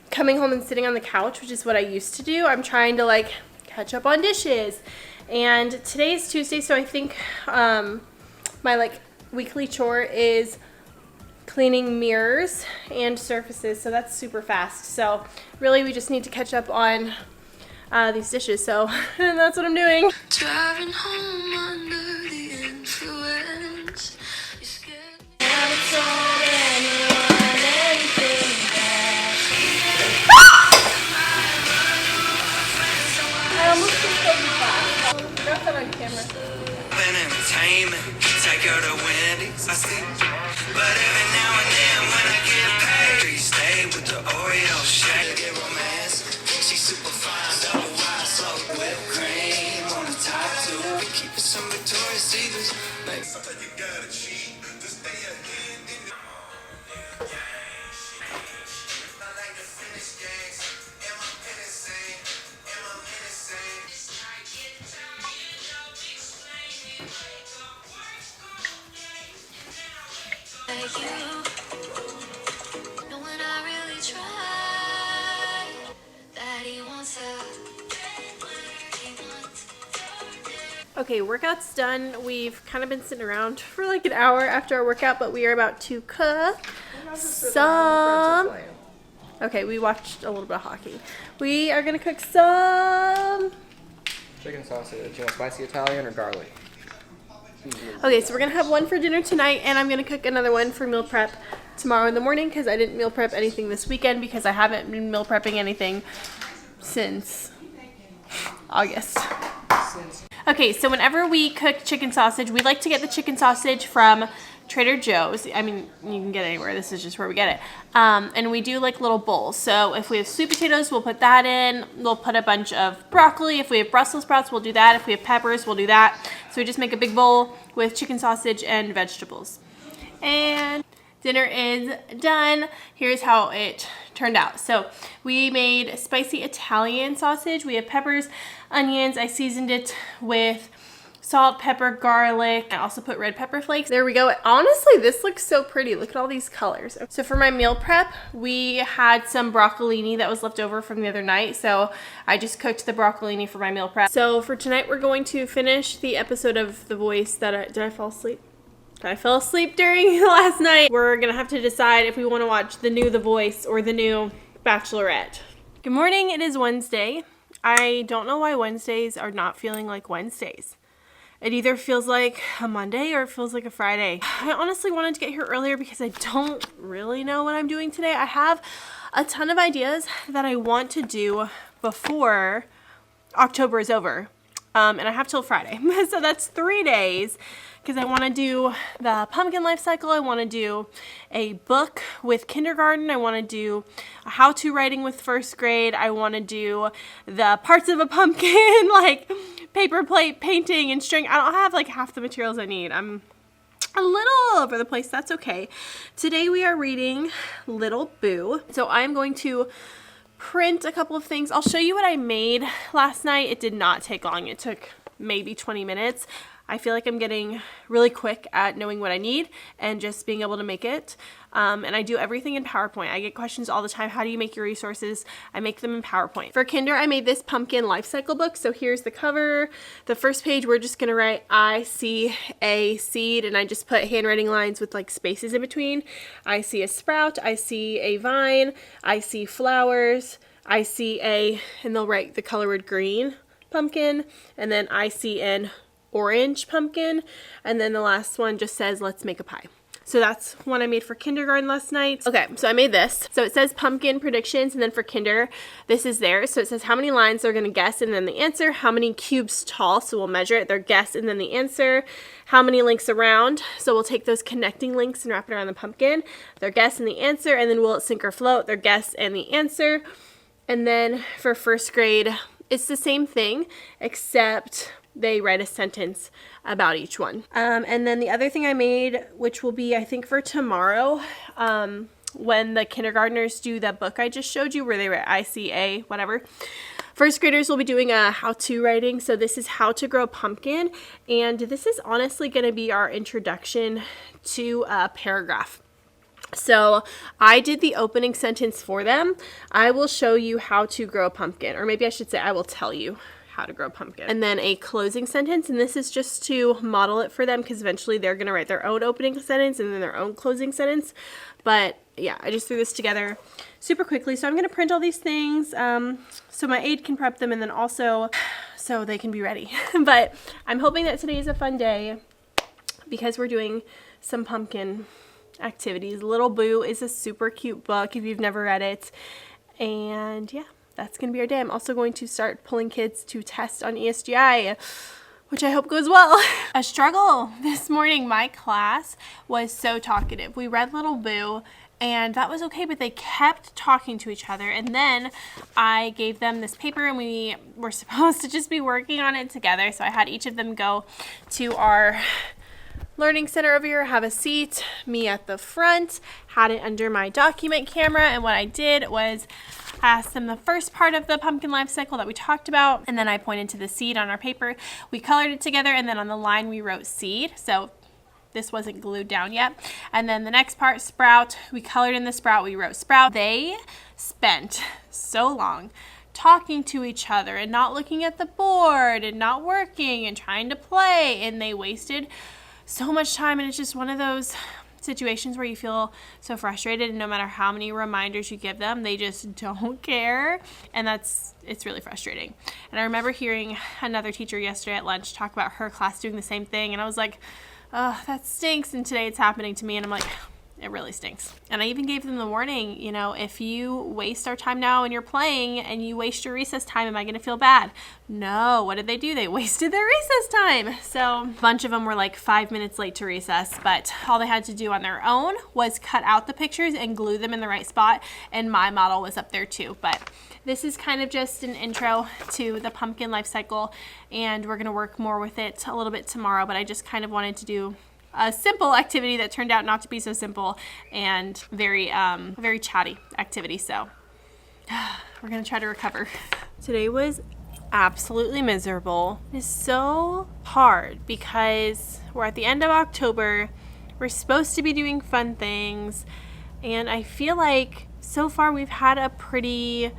coming home and sitting on the couch, which is what I used to do. I'm trying to like catch up on dishes. And today is Tuesday, so I think my like weekly chore is cleaning mirrors and surfaces, so that's super fast. So really we just need to catch up on these dishes, so and that's what I'm doing. Driving home under the influence. I almost just told you that. Got that on camera. Entertainment, take her to Wendy's. I see, but every now and then when I get paid, stay with the Oreo shake. Get romance. She's super fine, double wide, slow whipped cream on the top two. Keep it some Victoria's Secrets, baby. Sometimes you gotta cheat to stay ahead in the I like to finish games. Am I menacing? Am I menacing? Like you, and when I really try, that he wants Okay, workout's done. We've kind of been sitting around for like an hour after our workout, but we are about to cook some. Okay, we watched a little bit of hockey. We are gonna cook some Chicken sausage. You want spicy Italian or garlic? Okay, so we're gonna have one for dinner tonight, and I'm gonna cook another one for meal prep tomorrow in the morning, because I didn't meal prep anything this weekend because I haven't been meal prepping anything since August. Okay, so whenever we cook chicken sausage, we like to get the chicken sausage from Trader Joe's. I mean, you can get it anywhere. This is just where we get it. And we do like little bowls. So if we have sweet potatoes, we'll put that in. We'll put a bunch of broccoli. If we have Brussels sprouts, we'll do that. If we have peppers, we'll do that. So we just make a big bowl with chicken sausage and vegetables. And dinner is done. Here's how it turned out. So we made spicy Italian sausage. We have peppers, onions. I seasoned it with salt, pepper, garlic. I also put red pepper flakes. There we go. Honestly, this looks so pretty. Look at all these colors. So for my meal prep, we had some broccolini that was left over from the other night. So I just cooked the broccolini for my meal prep. So for tonight, we're going to finish the episode of The Voice that did I fall asleep? I fell asleep during last night. We're gonna have to decide if we want to watch the new The Voice or the new Bachelorette. Good morning, it is Wednesday. I don't know why Wednesdays are not feeling like Wednesdays. It either feels like a Monday or it feels like a Friday. I honestly wanted to get here earlier because I don't really know what I'm doing today. I have a ton of ideas that I want to do before October is over. And I have till Friday. So that's 3 days. Because I want to do the pumpkin life cycle. I want to do a book with kindergarten. I want to do a how-to writing with first grade. I want to do the parts of a pumpkin, like paper plate painting and string. I don't have like half the materials I need. I'm a little all over the place. That's okay. Today we are reading Little Boo. So I'm going to print a couple of things. I'll show you what I made last night. It did not take long. It took maybe 20 minutes. I feel like I'm getting really quick at knowing what I need and just being able to make it. And I do everything in PowerPoint. I get questions all the time. How do you make your resources? I make them in PowerPoint. For kinder, I made this pumpkin life cycle book. So here's the cover. The first page, we're just going to write I see a seed, and I just put handwriting lines with like spaces in between. I see a sprout. I see a vine. I see flowers. I see a, and they'll write the color word green pumpkin, and then I see an orange pumpkin, and then the last one just says let's make a pie. So that's one I made for kindergarten last night. Okay, so I made this. So it says pumpkin predictions, and then for kinder, this is theirs. So it says how many lines they're gonna guess and then the answer, how many cubes tall, so we'll measure it, their guess and then the answer, how many links around, so we'll take those connecting links and wrap it around the pumpkin, their guess and the answer, and then will it sink or float, their guess and the answer. And then for first grade, it's the same thing, except they write a sentence about each one. And then the other thing I made, which will be, I think, for tomorrow, when the kindergartners do that book I just showed you where they write ICA, whatever. First graders will be doing a how-to writing. So this is how to grow a pumpkin. And this is honestly going to be our introduction to a paragraph. So I did the opening sentence for them. I will show you how to grow a pumpkin, or maybe I should say I will tell you how to grow a pumpkin. And then a closing sentence, and this is just to model it for them because eventually they're gonna write their own opening sentence and then their own closing sentence. But yeah, I just threw this together super quickly. So I'm gonna print all these things so my aide can prep them, and then also so they can be ready. But I'm hoping that today is a fun day because we're doing some pumpkin activities. Little Boo is a super cute book if you've never read it. And yeah, that's going to be our day. I'm also going to start pulling kids to test on ESGI, which I hope goes well. A struggle this morning, my class was so talkative. We read Little Boo, and that was okay, but they kept talking to each other. And then I gave them this paper, and we were supposed to just be working on it together. So I had each of them go to our learning center over here, have a seat, me at the front, had it under my document camera, and what I did was ask them the first part of the pumpkin life cycle that we talked about, and then I pointed to the seed on our paper. We colored it together, and then on the line we wrote seed, so this wasn't glued down yet. And then the next part, sprout, we colored in the sprout, we wrote sprout. They spent so long talking to each other and not looking at the board and not working and trying to play, and they wasted so much time, and it's just one of those situations where you feel so frustrated, and no matter how many reminders you give them, they just don't care, and it's really frustrating. And I remember hearing another teacher yesterday at lunch talk about her class doing the same thing, and I was like, oh, that stinks, and today it's happening to me, and I'm like, it really stinks. And I even gave them the warning, you know, if you waste our time now and you're playing and you waste your recess time, am I going to feel bad? No. What did they do? They wasted their recess time. So a bunch of them were like 5 minutes late to recess, but all they had to do on their own was cut out the pictures and glue them in the right spot. And my model was up there too. But this is kind of just an intro to the pumpkin life cycle, and we're going to work more with it a little bit tomorrow, but I just kind of wanted to do a simple activity that turned out not to be so simple, and very chatty activity. So we're gonna try to recover. Today was absolutely miserable. It's so hard because we're at the end of October. We're supposed to be doing fun things, and I feel like so far we've had a pretty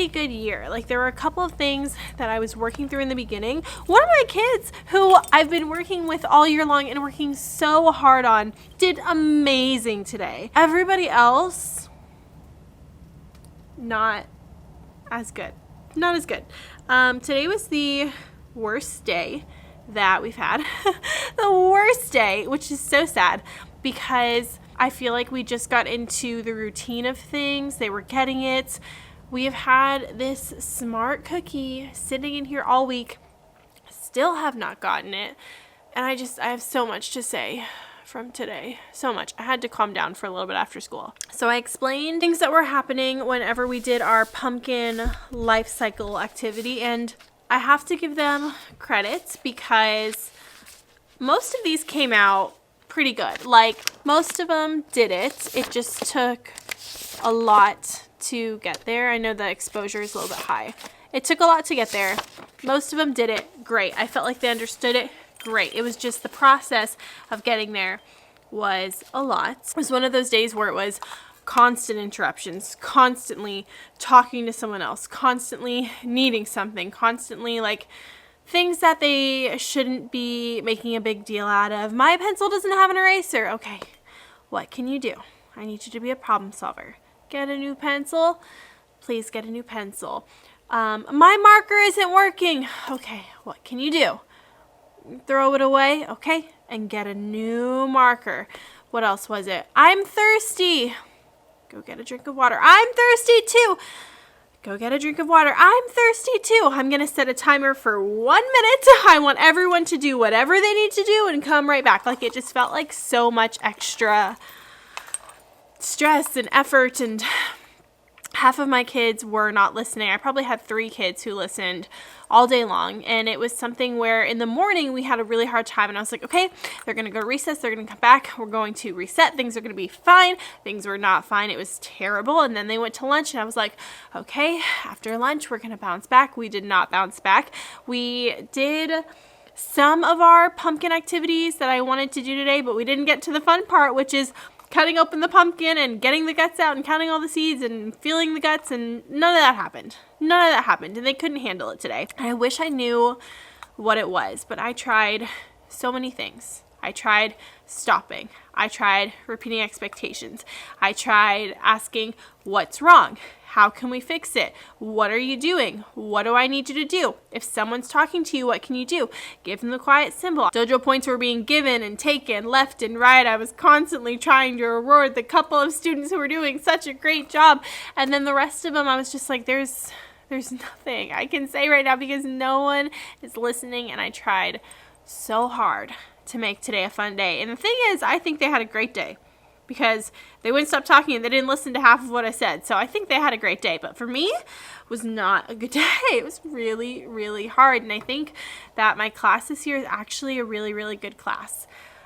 good year. Like, there were a couple of things that I was working through in the beginning. One of my kids, who I've been working with all year long and working so hard on, did amazing today. Everybody else, not as good. Not as good. Today was the worst day that we've had. The worst day, which is so sad because I feel like we just got into the routine of things. They were getting it. We have had this smart cookie sitting in here all week, still have not gotten it, and I have so much to say from today, so much. I had to calm down for a little bit after school. So I explained things that were happening whenever we did our pumpkin life cycle activity, and I have to give them credit because most of these came out pretty good. Like, most of them did it. It just took a lot to get there. I know the exposure is a little bit high. It took a lot to get there. Most of them did it great. I felt like they understood it great. It was just the process of getting there was a lot. It was one of those days where it was constant interruptions, constantly talking to someone else, constantly needing something, constantly like things that they shouldn't be making a big deal out of. My pencil doesn't have an eraser. Okay, what can you do? I need you to be a problem solver. Get a new pencil. Please get a new pencil. My marker isn't working. Okay, what can you do? Throw it away. Okay, and get a new marker. What else was it? I'm thirsty. Go get a drink of water. I'm thirsty too. Go get a drink of water. I'm thirsty too. I'm going to set a timer for 1 minute. I want everyone to do whatever they need to do and come right back. Like, it just felt like so much extra stress and effort, and half of my kids were not listening. I probably had 3 kids who listened all day long, and it was something where in the morning we had a really hard time, and I was like, okay, they're going to go to recess, they're going to come back, we're going to reset, things are going to be fine. Things were not fine. It was terrible. And then they went to lunch, and I was like, okay, after lunch we're going to bounce back. We did not bounce back. We did some of our pumpkin activities that I wanted to do today, but we didn't get to the fun part, which is cutting open the pumpkin and getting the guts out and counting all the seeds and feeling the guts, and none of that happened. None of that happened, and they couldn't handle it today. And I wish I knew what it was, but I tried so many things. I tried stopping. I tried repeating expectations. I tried asking, what's wrong? How can we fix it? What are you doing? What do I need you to do? If someone's talking to you, what can you do? Give them the quiet symbol. Dojo points were being given and taken left and right. I was constantly trying to reward the couple of students who were doing such a great job. And then the rest of them, I was just like, there's nothing I can say right now because no one is listening. And I tried so hard to make today a fun day. And the thing is, I think they had a great day, because they wouldn't stop talking and they didn't listen to half of what I said. So I think they had a great day. But for me, it was not a good day. It was really, really hard. And I think that my class this year is actually a really, really good class.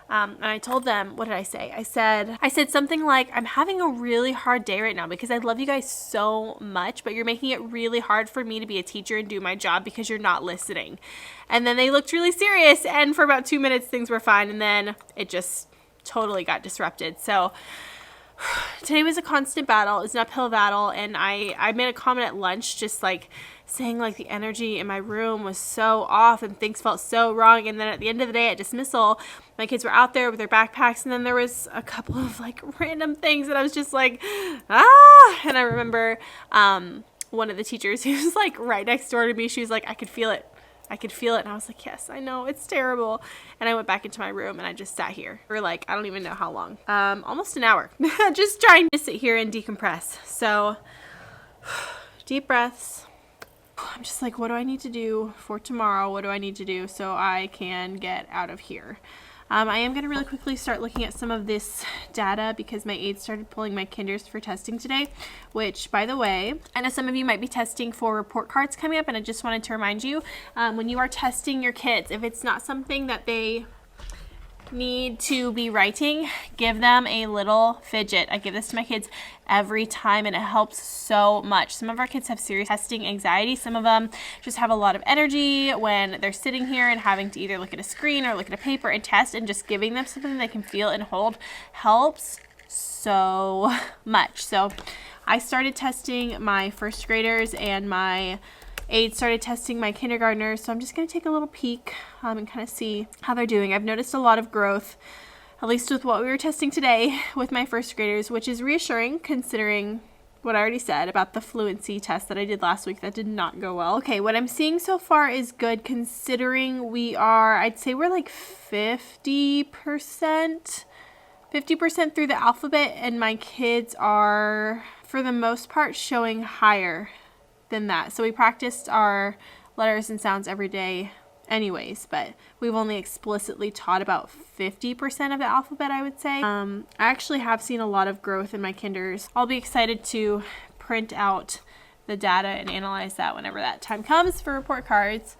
And I told them, what did I say? I said something like, I'm having a really hard day right now because I love you guys so much, but you're making it really hard for me to be a teacher and do my job because you're not listening. And then they looked really serious. And for about 2 minutes, things were fine. And then it just totally got disrupted. So today was a constant battle. It was an uphill battle. And I made a comment at lunch just like saying like the energy in my room was so off and things felt so wrong. And then at the end of the day at dismissal, my kids were out there with their backpacks, and then there was a couple of like random things that I was just like, and I remember one of the teachers who was like right next door to me, she was like, I could feel it. And I was like, yes, I know, it's terrible. And I went back into my room and I just sat here for like, I don't even know how long, almost an hour, just trying to sit here and decompress. So deep breaths. I'm just like, what do I need to do for tomorrow? What do I need to do so I can get out of here? I am going to really quickly start looking at some of this data because my aides started pulling my kinders for testing today, which, by the way, I know some of you might be testing for report cards coming up, and I just wanted to remind you, when you are testing your kids, if it's not something that they need to be writing, give them a little fidget. I give this to my kids every time and it helps so much. Some of our kids have serious testing anxiety. Some of them just have a lot of energy when they're sitting here and having to either look at a screen or look at a paper and test, and just giving them something they can feel and hold helps so much. So I started testing my first graders and my aides started testing my kindergartners, so I'm just going to take a little peek and kind of see how they're doing. I've noticed a lot of growth, at least with what we were testing today with my first graders, which is reassuring considering what I already said about the fluency test that I did last week that did not go well. Okay, what I'm seeing so far is good considering I'd say we're like 50% through the alphabet, and my kids are, for the most part, showing higher than that. So we practiced our letters and sounds every day anyways, but we've only explicitly taught about 50% of the alphabet, I would say. I actually have seen a lot of growth in my kinders. I'll be excited to print out the data and analyze that whenever that time comes for report cards.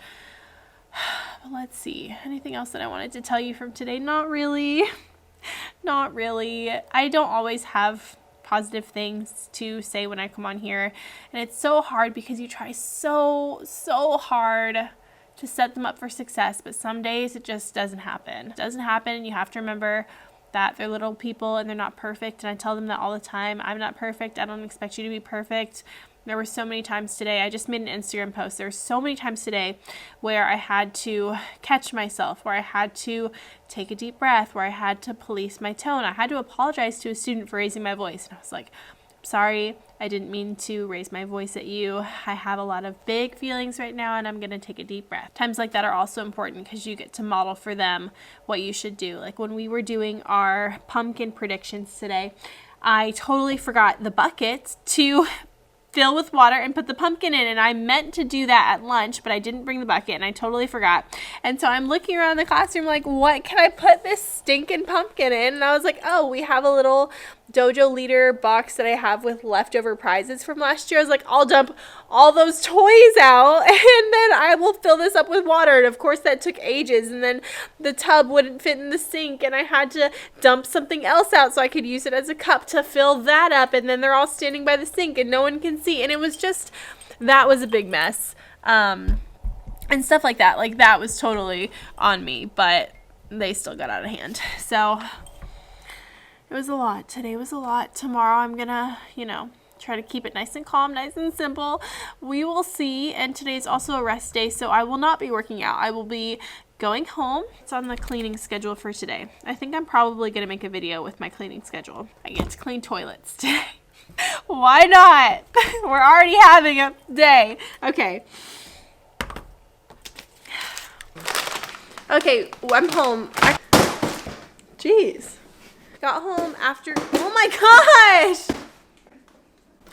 But let's see, anything else that I wanted to tell you from today? Not really. I don't always have positive things to say when I come on here, and it's so hard because you try so hard to set them up for success, but some days it just doesn't happen. It doesn't happen, and you have to remember that they're little people and they're not perfect, and I tell them that all the time. I'm not perfect. I don't expect you to be perfect. There were so many times today, I just made an Instagram post, there were so many times today where I had to catch myself, where I had to take a deep breath, where I had to police my tone. I had to apologize to a student for raising my voice, and I was like, sorry, I didn't mean to raise my voice at you. I have a lot of big feelings right now, and I'm going to take a deep breath. Times like that are also important because you get to model for them what you should do. Like when we were doing our pumpkin predictions today, I totally forgot the bucket to fill with water and put the pumpkin in, and I meant to do that at lunch, but I didn't bring the bucket and I totally forgot. And so I'm looking around the classroom like, what can I put this stinking pumpkin in? And I was like, oh, we have a little dojo leader box that I have with leftover prizes from last year. I was like, I'll dump all those toys out and then I will fill this up with water. And of course that took ages, and then the tub wouldn't fit in the sink, and I had to dump something else out so I could use it as a cup to fill that up, and then they're all standing by the sink and no one can see, and it was just, that was a big mess, and stuff like that. Like that was totally on me, but they still got out of hand. So it was a lot. Today was a lot. Tomorrow I'm gonna, try to keep it nice and calm, nice and simple. We will see. And today's also a rest day, so I will not be working out. I will be going home. It's on the cleaning schedule for today. I think I'm probably gonna make a video with my cleaning schedule. I get to clean toilets today. Why not? We're already having a day. Okay. Okay, I'm home. Jeez. Got home after, oh my gosh!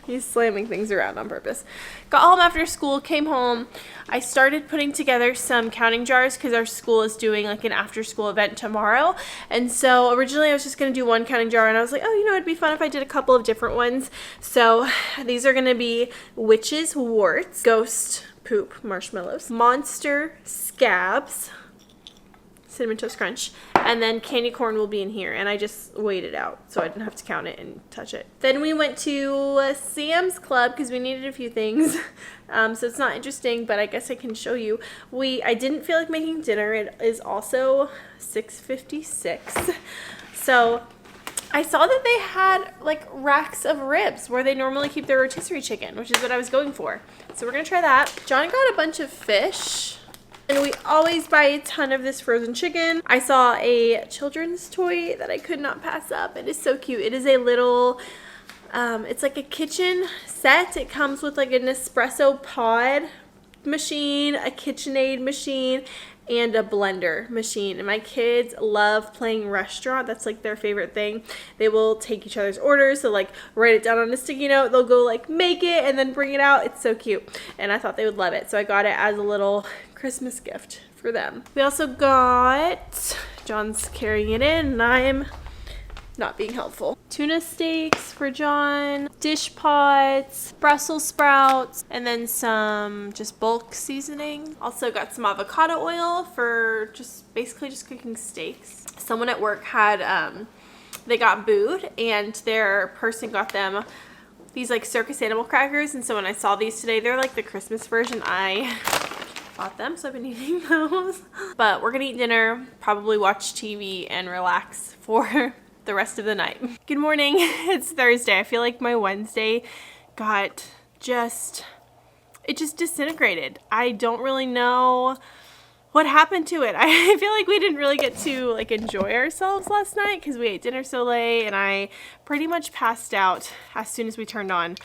He's slamming things around on purpose. Got home after school, came home. I started putting together some counting jars because our school is doing like an after school event tomorrow. And so originally I was just going to do one counting jar, and I was like, oh, it'd be fun if I did a couple of different ones. So these are going to be witches' warts, ghost poop marshmallows, monster scabs, Cinnamon Toast Crunch, and then candy corn will be in here, and I just weighed it out so I didn't have to count it and touch it. Then we went to Sam's Club because we needed a few things, so it's not interesting, but I guess I can show you. I didn't feel like making dinner. It is also 6:56, so I saw that they had like racks of ribs where they normally keep their rotisserie chicken, which is what I was going for. So we're gonna try that. John got a bunch of fish. And we always buy a ton of this frozen chicken. I saw a children's toy that I could not pass up. It is so cute. It is a little, it's like a kitchen set. It comes with like an espresso pod machine, a KitchenAid machine, and a blender machine. And my kids love playing restaurant. That's like their favorite thing. They will take each other's orders. So like write it down on a sticky note. They'll go like make it and then bring it out. It's so cute. And I thought they would love it. So I got it as a little Christmas gift for them. We also got, John's carrying it in and I'm not being helpful. Tuna steaks for John, dish pots, Brussels sprouts, and then some just bulk seasoning. Also got some avocado oil for basically just cooking steaks. Someone at work had, they got booed and their person got them these like circus animal crackers, and so when I saw these today, they're like the Christmas version. I bought them, so I've been eating those. But we're gonna eat dinner, probably watch TV and relax for the rest of the night. Good morning. It's Thursday. I feel like my Wednesday got it just disintegrated. I don't really know what happened to it. I feel like we didn't really get to like enjoy ourselves last night because we ate dinner so late, and I pretty much passed out as soon as we turned on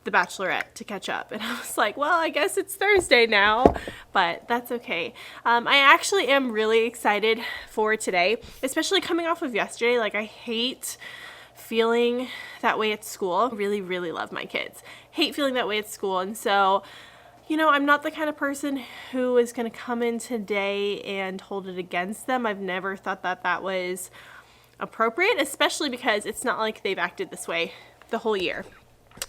The Bachelorette to catch up, and I was like, well, I guess it's Thursday now, but that's okay. I actually am really excited for today, especially coming off of yesterday. Like, I hate feeling that way at school. I really, really love my kids. Hate feeling that way at school, and so, I'm not the kind of person who is going to come in today and hold it against them. I've never thought that that was appropriate, especially because it's not like they've acted this way the whole year.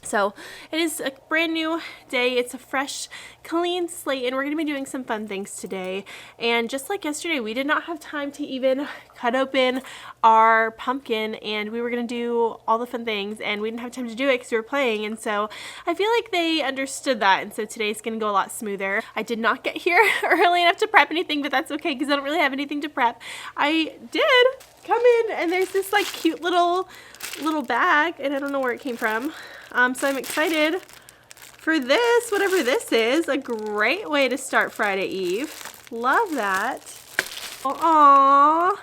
So it is a brand new day. It's a fresh, clean slate, and we're going to be doing some fun things today. And just like yesterday, we did not have time to even cut open our pumpkin, and we were going to do all the fun things, and we didn't have time to do it because we were playing. And so I feel like they understood that, and so today's going to go a lot smoother. I did not get here early enough to prep anything, but that's okay because I don't really have anything to prep. I did come in, and there's this like cute little bag, and I don't know where it came from. So I'm excited for this, whatever this is. A great way to start Friday Eve. Love that. Aww.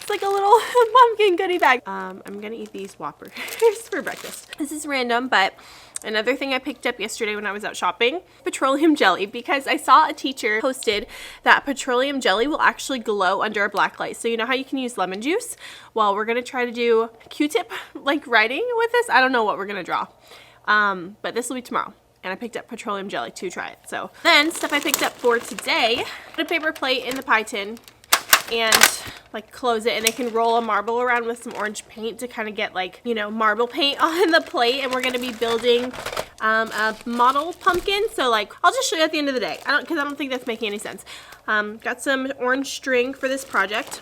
It's like a little pumpkin goodie bag. I'm gonna eat these Whoppers for breakfast. This is random, but another thing I picked up yesterday when I was out shopping, petroleum jelly, because I saw a teacher posted that petroleum jelly will actually glow under a black light. So you know how you can use lemon juice? Well, we're gonna try to do Q-tip like writing with this. I don't know what we're gonna draw, but this will be tomorrow. And I picked up petroleum jelly to try it. So then stuff I picked up for today, put a paper plate in the pie tin and like close it, and they can roll a marble around with some orange paint to kind of get like, you know, marble paint on the plate. And we're going to be building a model pumpkin. So like, I'll just show you at the end of the day. Because I don't think that's making any sense. Got some orange string for this project.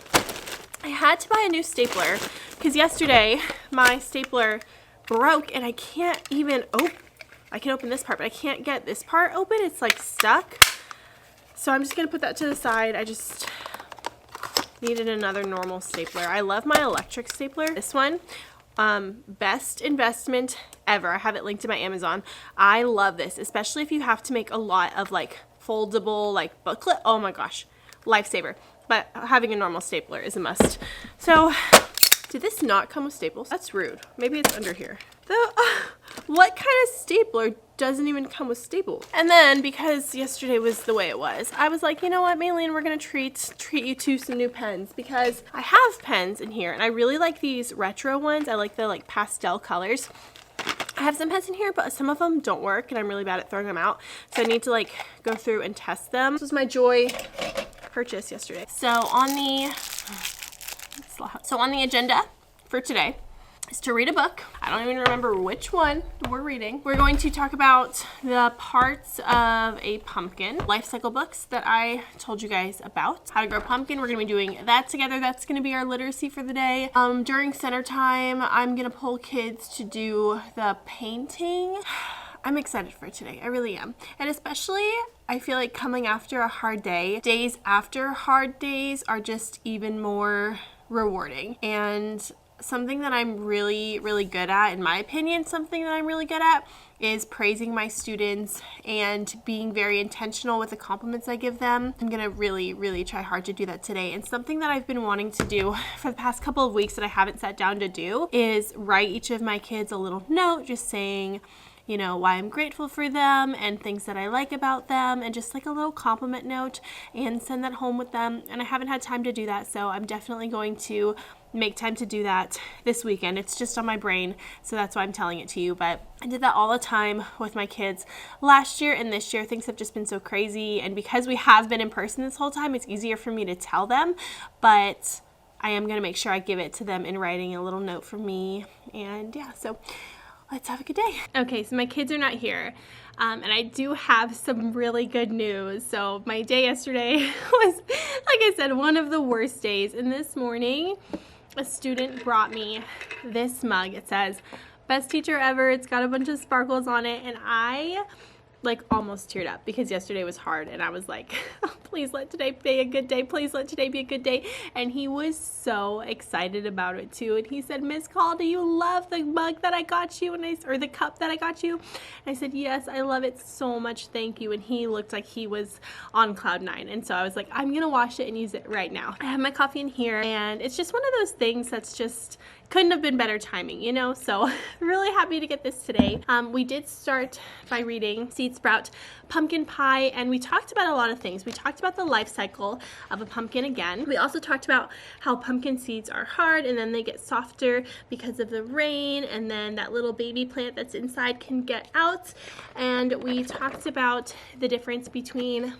I had to buy a new stapler because yesterday my stapler broke and I can't even I can open this part, but I can't get this part open. It's like stuck. So I'm just going to put that to the side. I just needed another normal stapler. I love my electric stapler. This one, best investment ever. I have it linked to my Amazon. I love this, especially if you have to make a lot of like foldable like booklet. Oh my gosh, lifesaver. But having a normal stapler is a must. So did this not come with staples? That's rude. Maybe it's under here. What kind of stapler doesn't even come with staples? And then because yesterday was the way it was, I was like, you know what, Maylene, we're gonna treat you to some new pens because I have pens in here and I really like these retro ones. I like the like pastel colors. I have some pens in here, but some of them don't work and I'm really bad at throwing them out. So I need to like go through and test them. This was my joy purchase yesterday. So on the agenda for today is to read a book. I don't even remember which one we're reading. We're going to talk about the parts of a pumpkin, life cycle books that I told you guys about. How to grow a pumpkin. We're going to be doing that together. That's going to be our literacy for the day. During center time, I'm going to pull kids to do the painting. I'm excited for today. I really am. And especially, I feel like coming after a hard day, days after hard days are just even more rewarding. And something that I'm really, really good at, in my opinion, something that I'm really good at is praising my students and being very intentional with the compliments I give them. I'm gonna really, really try hard to do that today. And something that I've been wanting to do for the past couple of weeks that I haven't sat down to do is write each of my kids a little note just saying, you know, why I'm grateful for them and things that I like about them and just like a little compliment note and send that home with them. And I haven't had time to do that, so I'm definitely going to make time to do that this weekend. It's just on my brain, so that's why I'm telling it to you. But I did that all the time with my kids last year, and this year things have just been so crazy. And because we have been in person this whole time, it's easier for me to tell them, but I am going to make sure I give it to them in writing, a little note from me. And yeah, so let's have a good day. Okay, so my kids are not here, and I do have some really good news. So my day yesterday was, like I said, one of the worst days. And this morning, a student brought me this mug. It says, "Best teacher ever." It's got a bunch of sparkles on it, and I like almost teared up because yesterday was hard, and I was like, oh, please let today be a good day. Please let today be a good day. And he was so excited about it too. And he said, "Miss Call, do you love the mug that I got you?" Or the cup that I got you? And I said, "Yes, I love it so much. Thank you." And he looked like he was on cloud 9. And so I was like, I'm gonna wash it and use it right now. I have my coffee in here, and it's just one of those things that's just couldn't have been better timing, you know? So really happy to get this today. We did start by reading Seed Sprout Pumpkin Pie, and we talked about a lot of things. We talked about the life cycle of a pumpkin again. We also talked about how pumpkin seeds are hard and then they get softer because of the rain, and then that little baby plant that's inside can get out. And we talked about the difference between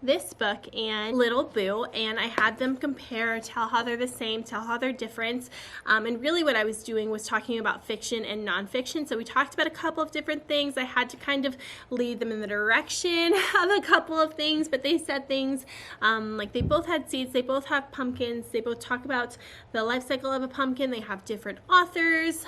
this book and Little Boo, and I had them compare, tell how they're the same, tell how they're different, and really what I was doing was talking about fiction and nonfiction. So we talked about a couple of different things. I had to kind of lead them in the direction of a couple of things, but they said things like they both had seeds, they both have pumpkins, they both talk about the life cycle of a pumpkin, they have different authors,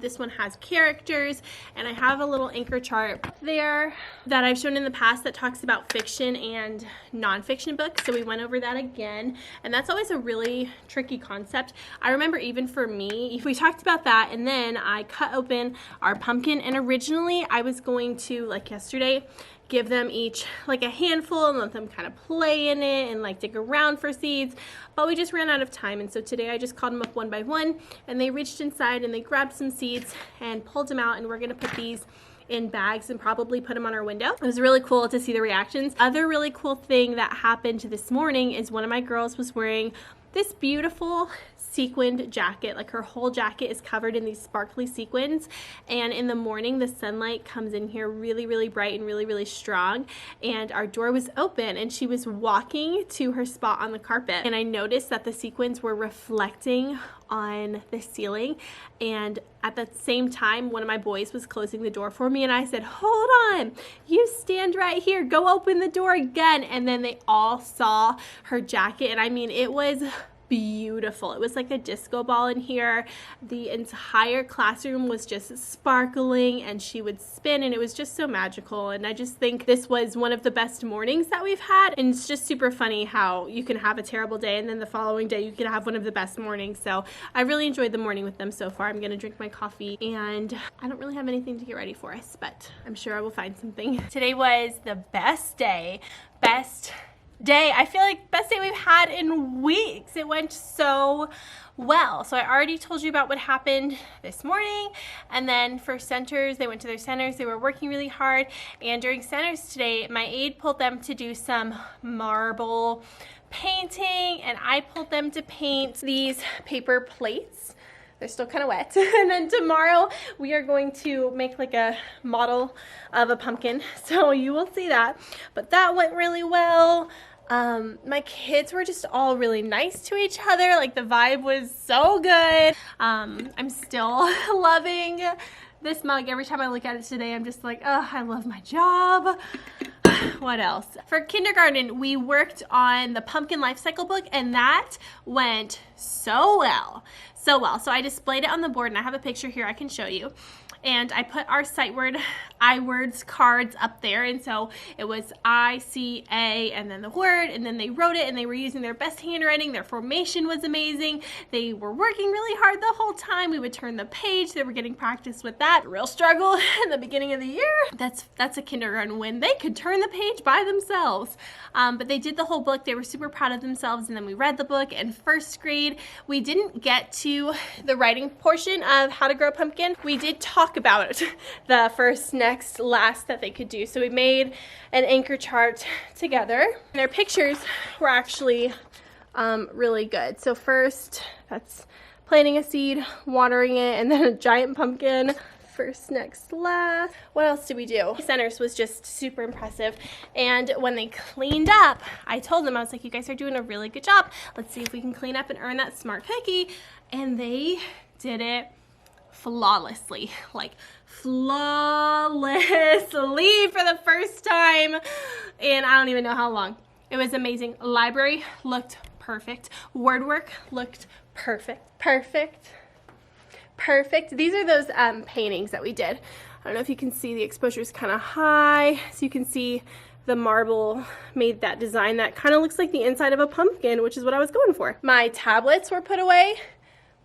this one has characters, and I have a little anchor chart there that I've shown in the past that talks about fiction and nonfiction books. So we went over that again, and that's always a really tricky concept. I remember even for me, if we talked about that, and then I cut open our pumpkin, and originally I was going to, like yesterday, give them each like a handful and let them kind of play in it and like dig around for seeds, but we just ran out of time, and so today I just called them up one by one, and they reached inside and they grabbed some seeds and pulled them out, and we're gonna put these in bags and probably put them on our window. It was really cool to see the reactions. Other really cool thing that happened this morning is one of my girls was wearing this beautiful sequined jacket. Like her whole jacket is covered in these sparkly sequins, and in the morning the sunlight comes in here really, really bright and really, really strong, and our door was open and she was walking to her spot on the carpet, and I noticed that the sequins were reflecting on the ceiling, and at the same time one of my boys was closing the door for me, and I said, hold on, you stand right here, go open the door again, and then they all saw her jacket, and I mean it was beautiful. It was like a disco ball in here. The entire classroom was just sparkling, and she would spin, and it was just so magical, and I just think this was one of the best mornings that we've had, and it's just super funny how you can have a terrible day and then the following day you can have one of the best mornings. So I really enjoyed the morning with them so far. I'm gonna drink my coffee, and I don't really have anything to get ready for us, but I'm sure I will find something. Today was the best day, I feel like best day we've had in weeks. It went so well. So I already told you about what happened this morning, and then for centers, they went to their centers, they were working really hard, and during centers today my aide pulled them to do some marble painting, and I pulled them to paint these paper plates. They're still kind of wet. And then tomorrow we are going to make like a model of a pumpkin. So you will see that. But that went really well. My kids were just all really nice to each other. Like the vibe was so good. I'm still loving this mug. Every time I look at it today, I'm just like, oh, I love my job. What else? For kindergarten, we worked on the pumpkin life cycle book, and that went so well. So I displayed it on the board, and I have a picture here I can show you. And I put our sight word, iWords cards up there, and so it was I-C-A and then the word, and then they wrote it, and they were using their best handwriting. Their formation was amazing. They were working really hard the whole time. We would turn the page. They were getting practice with that. Real struggle in the beginning of the year. That's a kindergarten win. They could turn the page by themselves. But they did the whole book. They were super proud of themselves, and then we read the book. In first grade, we didn't get to the writing portion of how to grow a pumpkin. We did talk about it, the first, next, last that they could do. So we made an anchor chart together. And their pictures were actually really good. So first, that's planting a seed, watering it, and then a giant pumpkin. First, next, last. What else did we do? Centers was just super impressive. And when they cleaned up, I told them, I was like, you guys are doing a really good job. Let's see if we can clean up and earn that smart cookie. And they did it flawlessly, like flawlessly for the first time in I don't even know how long. It was amazing. Library looked perfect. Word work looked perfect. These are those paintings that we did. I don't know if you can see, the exposure is kind of high, so you can see the marble made that design that kind of looks like the inside of a pumpkin, which is what I was going for. My tablets were put away.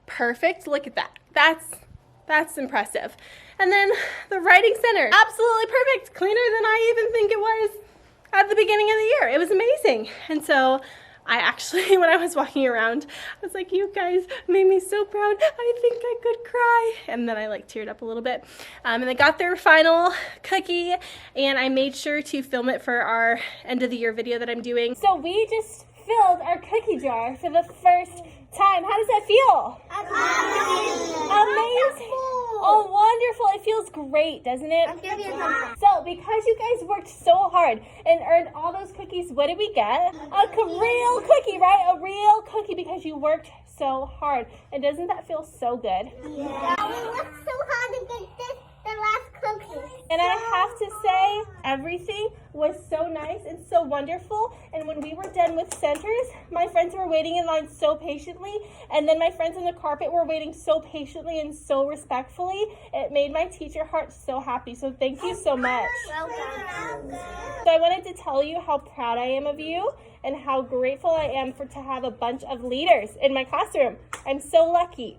Perfect. Look at that. That's impressive. And then the writing center, absolutely perfect, cleaner than I even think it was at the beginning of the year. It was amazing. And so I actually, when I was walking around, I was like, you guys made me so proud. I think I could cry. And then I like teared up a little bit. And they got their final cookie, and I made sure to film it for our end of the year video that I'm doing. So we just filled our cookie jar for the first time. How does that feel? Amazing. Oh, wonderful. It feels great, doesn't it? I'm gonna be a hunter. So, because you guys worked so hard and earned all those cookies, what did we get? A real cookie, right? A real cookie because you worked so hard. And doesn't that feel so good? Yeah. We worked so hard to get this, the last cookie. And I have to say, everything was so nice and so wonderful. And when we were done with centers, my friends were waiting in line so patiently. And then my friends on the carpet were waiting so patiently and so respectfully. It made my teacher heart so happy. So thank you so much. Welcome. So I wanted to tell you how proud I am of you and how grateful I am to have a bunch of leaders in my classroom. I'm so lucky.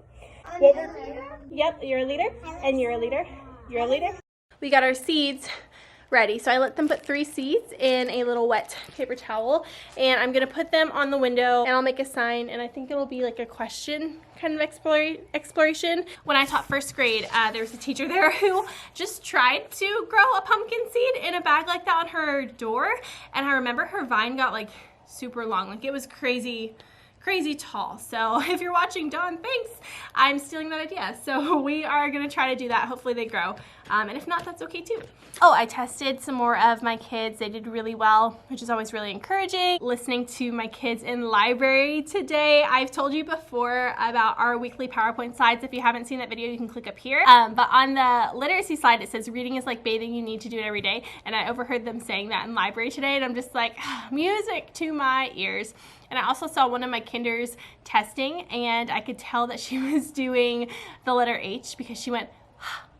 Yep, you're a leader, and you're a leader. You're a leader. We got our seeds ready. So I let them put 3 seeds in a little wet paper towel, and I'm gonna put them on the window, and I'll make a sign, and I think it'll be like a question kind of exploration. When I taught 1st grade, there was a teacher there who just tried to grow a pumpkin seed in a bag like that on her door, and I remember her vine got like super long, like it was crazy tall. So if you're watching, Dawn, thanks. I'm stealing that idea. So we are gonna try to do that. Hopefully they grow. And if not, that's okay too. Oh, I tested some more of my kids. They did really well, which is always really encouraging. Listening to my kids in library today. I've told you before about our weekly PowerPoint slides. If you haven't seen that video, you can click up here. But on the literacy slide, it says reading is like bathing. You need to do it every day. And I overheard them saying that in library today. And I'm just like, music to my ears. And I also saw one of my kinders testing, and I could tell that she was doing the letter H because she went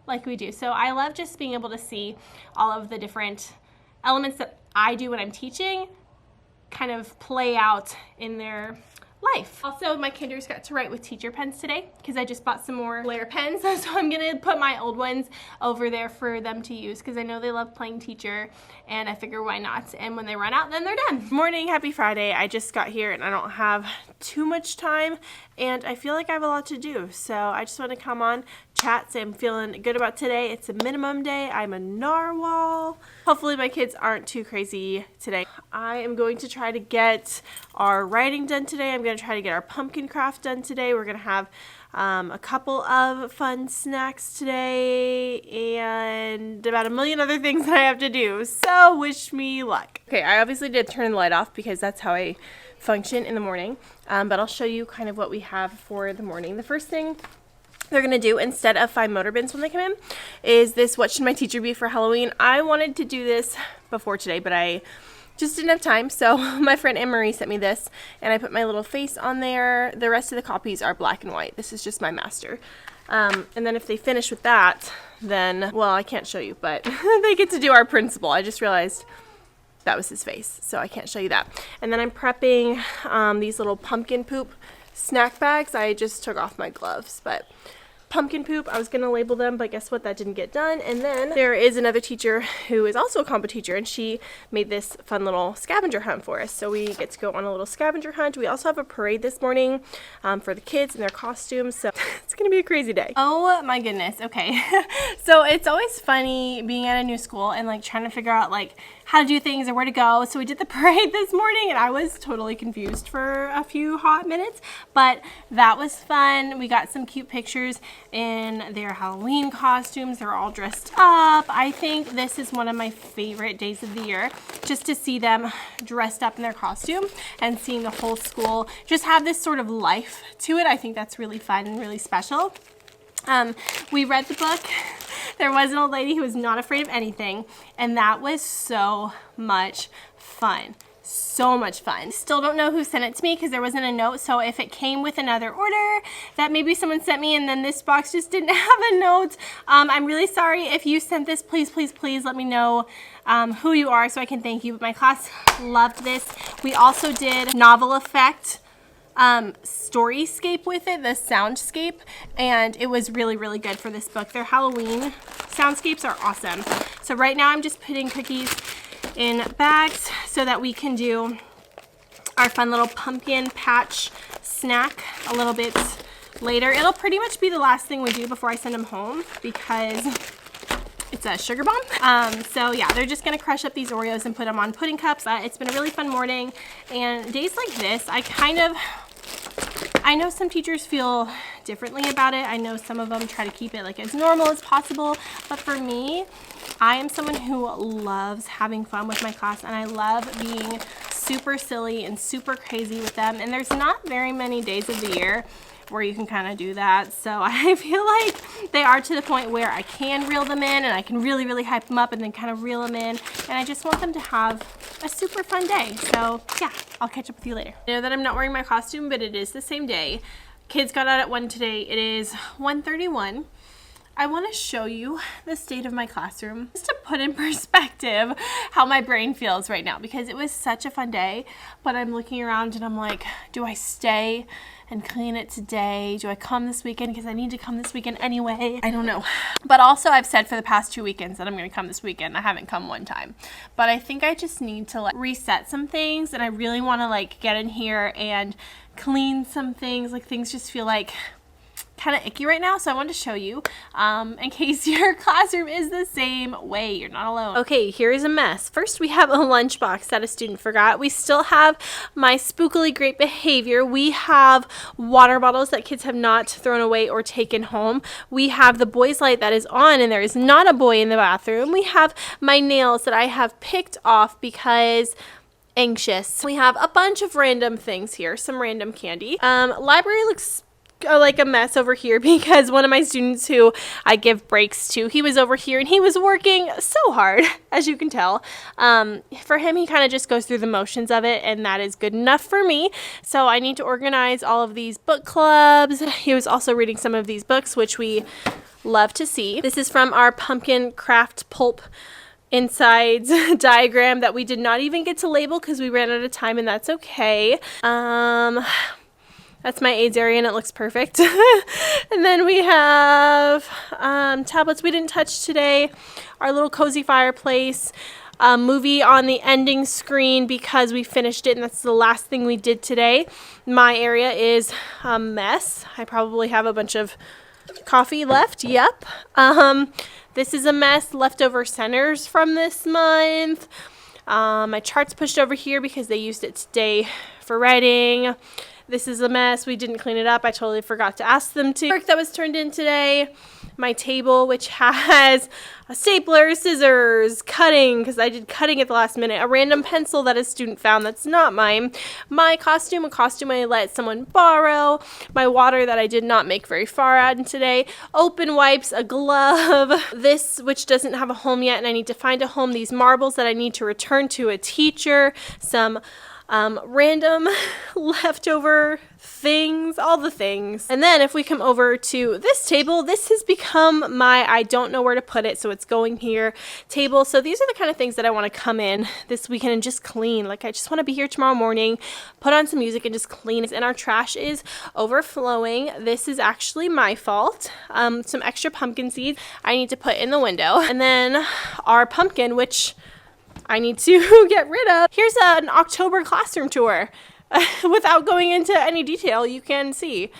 like we do. So I love just being able to see all of the different elements that I do when I'm teaching kind of play out in their life. Also, my kinders got to write with teacher pens today because I just bought some more Layer pens. So I'm gonna put my old ones over there for them to use because I know they love playing teacher, and I figure why not? And when they run out, then they're done. Morning, happy Friday. I just got here and I don't have too much time, and I feel like I have a lot to do. So I just want to come on, chat, say I'm feeling good about today. It's a minimum day. I'm a narwhal. Hopefully my kids aren't too crazy today. I am going to try to get our writing done today. I'm going to try to get our pumpkin craft done today. We're going to have a couple of fun snacks today and about a million other things that I have to do. So wish me luck. Okay, I obviously did turn the light off because that's how I function in the morning. But I'll show you kind of what we have for the morning. The first thing they're gonna do instead of 5 motor bins when they come in is this what should my teacher be for Halloween. I wanted to do this before today, but I just didn't have time, so my friend Anne-Marie sent me this, and I put my little face on there. The rest of the copies are black and white. This is just my master. And then if they finish with that, then, well, I can't show you, but they get to do our principal. I just realized that was his face, so I can't show you that. And then I'm prepping these little pumpkin poop snack bags. I just took off my gloves, but pumpkin poop, I was gonna label them, but guess what, that didn't get done. And then there is another teacher who is also a combo teacher, and she made this fun little scavenger hunt for us, so we get to go on a little scavenger hunt. We also have a parade this morning for the kids in their costumes, so it's gonna be a crazy day. Oh my goodness. Okay. So it's always funny being at a new school and like trying to figure out like how to do things or where to go. So we did the parade this morning, and I was totally confused for a few hot minutes, but that was fun. We got some cute pictures in their Halloween costumes. They're all dressed up. I think this is one of my favorite days of the year, just to see them dressed up in their costume and seeing the whole school just have this sort of life to it. I think that's really fun and really special. We read the book. There was an old lady who was not afraid of anything, and that was so much fun. So much fun. Still don't know who sent it to me because there wasn't a note, so if it came with another order that maybe someone sent me and then this box just didn't have a note, I'm really sorry. If you sent this, please, please, please let me know who you are so I can thank you. But my class loved this. We also did novel effect storyscape with it, the soundscape, and it was really, really good for this book. Their Halloween soundscapes are awesome. So right now I'm just putting cookies in bags so that we can do our fun little pumpkin patch snack a little bit later. It'll pretty much be the last thing we do before I send them home because it's a sugar bomb. So yeah, they're just gonna crush up these Oreos and put them on pudding cups. It's been a really fun morning, and days like this, I know some teachers feel differently about it. I know some of them try to keep it like as normal as possible, but for me, I am someone who loves having fun with my class, and I love being super silly and super crazy with them, and there's not very many days of the year where you can kind of do that. So I feel like they are to the point where I can reel them in and I can really, really hype them up and then kind of reel them in. And I just want them to have a super fun day. So yeah, I'll catch up with you later. I know that I'm not wearing my costume, but it is the same day. Kids got out at 1 today. It is 1:31. I want to show you the state of my classroom just to put in perspective how my brain feels right now, because it was such a fun day, but I'm looking around and I'm like, do I stay and clean it today? Do I come this weekend because I need to come this weekend anyway? I don't know. But also I've said for the past 2 weekends that I'm going to come this weekend. I haven't come one time. But I think I just need to like reset some things, and I really want to like get in here and clean some things. Like things just feel like kind of icky right now, so I wanted to show you in case your classroom is the same way. You're not alone. Okay, here is a mess. First, we have a lunchbox that a student forgot. We still have my spookily great behavior. We have water bottles that kids have not thrown away or taken home. We have the boys' light that is on and there is not a boy in the bathroom. We have my nails that I have picked off because anxious. We have a bunch of random things here, some random candy. Library looks like a mess over here because one of my students who I give breaks to, he was over here and he was working so hard, as you can tell. For him, he kind of just goes through the motions of it, and that is good enough for me. So I need to organize all of these book clubs. He was also reading some of these books, which we love to see. This is from our pumpkin craft pulp insides diagram that we did not even get to label because we ran out of time, and that's okay. That's my AIDS area and it looks perfect. And then we have tablets we didn't touch today, our little cozy fireplace, a movie on the ending screen because we finished it and that's the last thing we did today. My area is a mess. I probably have a bunch of coffee left. Yep. This is a mess, leftover centers from this month. My chart's pushed over here because they used it today for writing. This is a mess. We didn't clean it up. I totally forgot to ask them to. Work that was turned in today. My table, which has a stapler, scissors, cutting, because I did cutting at the last minute. A random pencil that a student found that's not mine. My costume, a costume I let someone borrow. My water that I did not make very far out in today. Open wipes, a glove. This, which doesn't have a home yet, and I need to find a home. These marbles that I need to return to a teacher. Some random leftover things, all the things. And then if we come over to this table, this has become my I don't know where to put it, so it's going here table. So these are the kind of things that I want to come in this weekend and just clean. Like I just want to be here tomorrow morning, put on some music and just clean. And our trash is overflowing. This is actually my fault. Some extra pumpkin seeds I need to put in the window. And then our pumpkin, which I need to get rid of. Here's an October classroom tour. Without going into any detail, you can see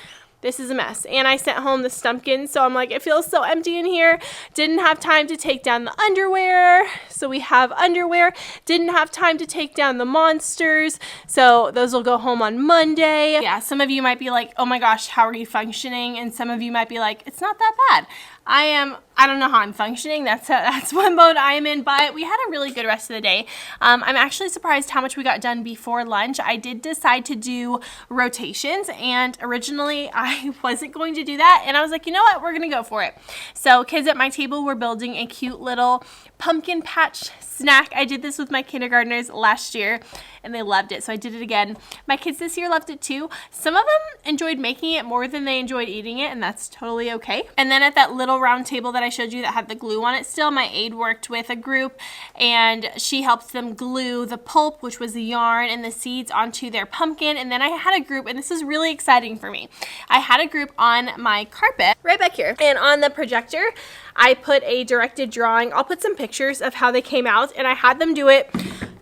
this is a mess. And I sent home the Stumpkins, so I'm like, it feels so empty in here. Didn't have time to take down the underwear, so we have underwear. Didn't have time to take down the monsters, so those will go home on Monday. Yeah, some of you might be like, oh my gosh, how are you functioning? And some of you might be like, it's not that bad. I don't know how I'm functioning. That's what mode I am in, but we had a really good rest of the day. I'm actually surprised how much we got done before lunch. I did decide to do rotations, and originally I wasn't going to do that, and I was like, you know what, we're gonna go for it. So kids at my table were building a cute little pumpkin patch snack. I did this with my kindergartners last year and they loved it, so I did it again. My kids this year loved it too. Some of them enjoyed making it more than they enjoyed eating it, and that's totally okay. And then at that little round table that I showed you that had the glue on it still, my aide worked with a group and she helped them glue the pulp, which was the yarn, and the seeds onto their pumpkin. And then I had a group, and this is really exciting for me, I had a group on my carpet right back here, and on the projector I put a directed drawing. I'll put some pictures of how they came out, and I had them do it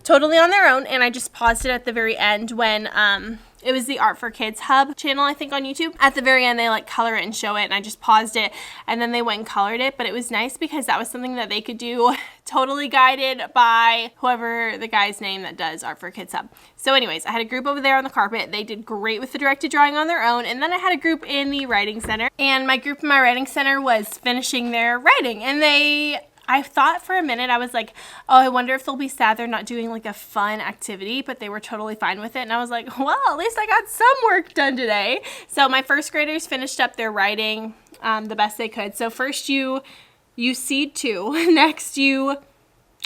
totally on their own, and I just paused it at the very end when it was the Art for Kids Hub channel, I think, on YouTube. At the very end, they like color it and show it, and I just paused it, and then they went and colored it. But it was nice because that was something that they could do totally guided by whoever the guy's name that does Art for Kids Hub. So anyways, I had a group over there on the carpet. They did great with the directed drawing on their own, and then I had a group in the writing center, and my group in my writing center was finishing their writing, and I thought for a minute, I was like, oh, I wonder if they'll be sad they're not doing like a fun activity, but they were totally fine with it. And I was like, well, at least I got some work done today. So my first graders finished up their writing the best they could. So first you seed 2, next you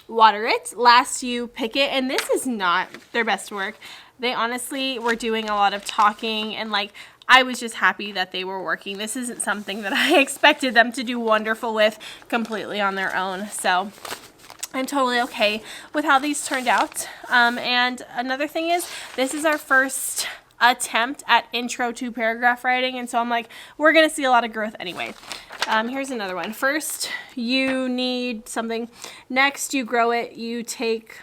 water it, last you pick it. And this is not their best work. They honestly were doing a lot of talking, and like, I was just happy that they were working. This isn't something that I expected them to do wonderful with completely on their own. So I'm totally okay with how these turned out. And another thing is, this is our first attempt at intro to paragraph writing. And so I'm like, we're going to see a lot of growth anyway. Here's another one. First, you need something. Next, you grow it. You take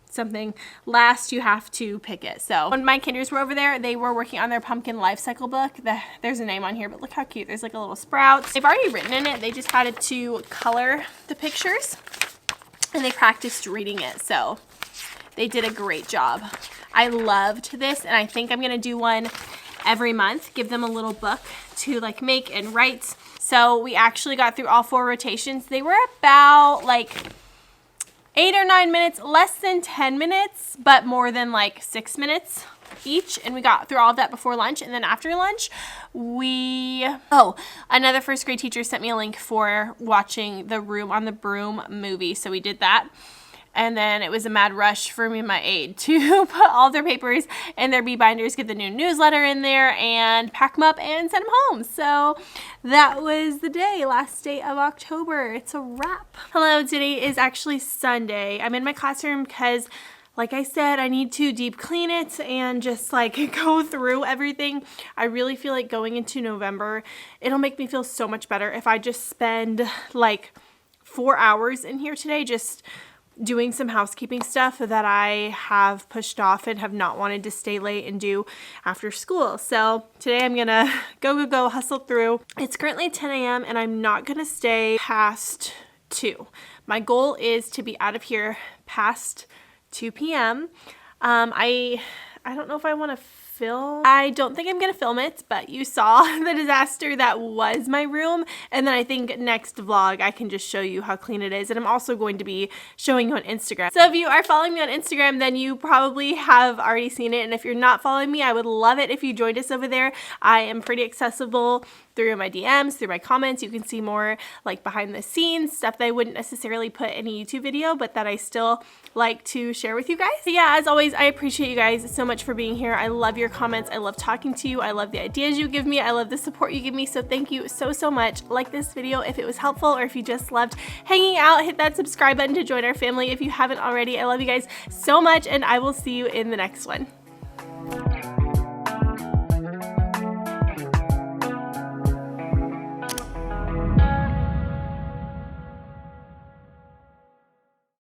something. Last, you have to pick it. So when my kinders were over there, they were working on their pumpkin life cycle book. There's a name on here, but look how cute. There's like a little sprouts. They've already written in it. They just had to color the pictures, and they practiced reading it. So they did a great job. I loved this, and I think I'm gonna do one every month. Give them a little book to like make and write. So we actually got through all 4 rotations. They were about like 8 or 9 minutes, less than 10 minutes, but more than like 6 minutes each. And we got through all of that before lunch. And then after lunch, another first grade teacher sent me a link for watching the Room on the Broom movie. So we did that. And then it was a mad rush for me and my aide to put all their papers in their bee binders, get the new newsletter in there, and pack them up and send them home. So that was the day, last day of October. It's a wrap. Hello, today is actually Sunday. I'm in my classroom because, like I said, I need to deep clean it and just like go through everything. I really feel like going into November, it'll make me feel so much better if I just spend like 4 hours in here today just doing some housekeeping stuff that I have pushed off and have not wanted to stay late and do after school. So today I'm gonna go hustle through. It's currently 10 a.m. and I'm not gonna stay past 2. My goal is to be out of here past 2 p.m. I don't know if I want to film. I don't think I'm gonna film it, but you saw the disaster that was my room, and then I think next vlog I can just show you how clean it is, and I'm also going to be showing you on Instagram. So if you are following me on Instagram, then you probably have already seen it, and if you're not following me, I would love it if you joined us over there. I am pretty accessible through my DMs, through my comments. You can see more like behind the scenes stuff that I wouldn't necessarily put in a YouTube video, but that I still like to share with you guys. So yeah, as always, I appreciate you guys so much for being here. I love your comments. I love talking to you. I love the ideas you give me. I love the support you give me. So thank you so much. Like this video if it was helpful, or if you just loved hanging out, hit that subscribe button to join our family if you haven't already. I love you guys so much, and I will see you in the next one.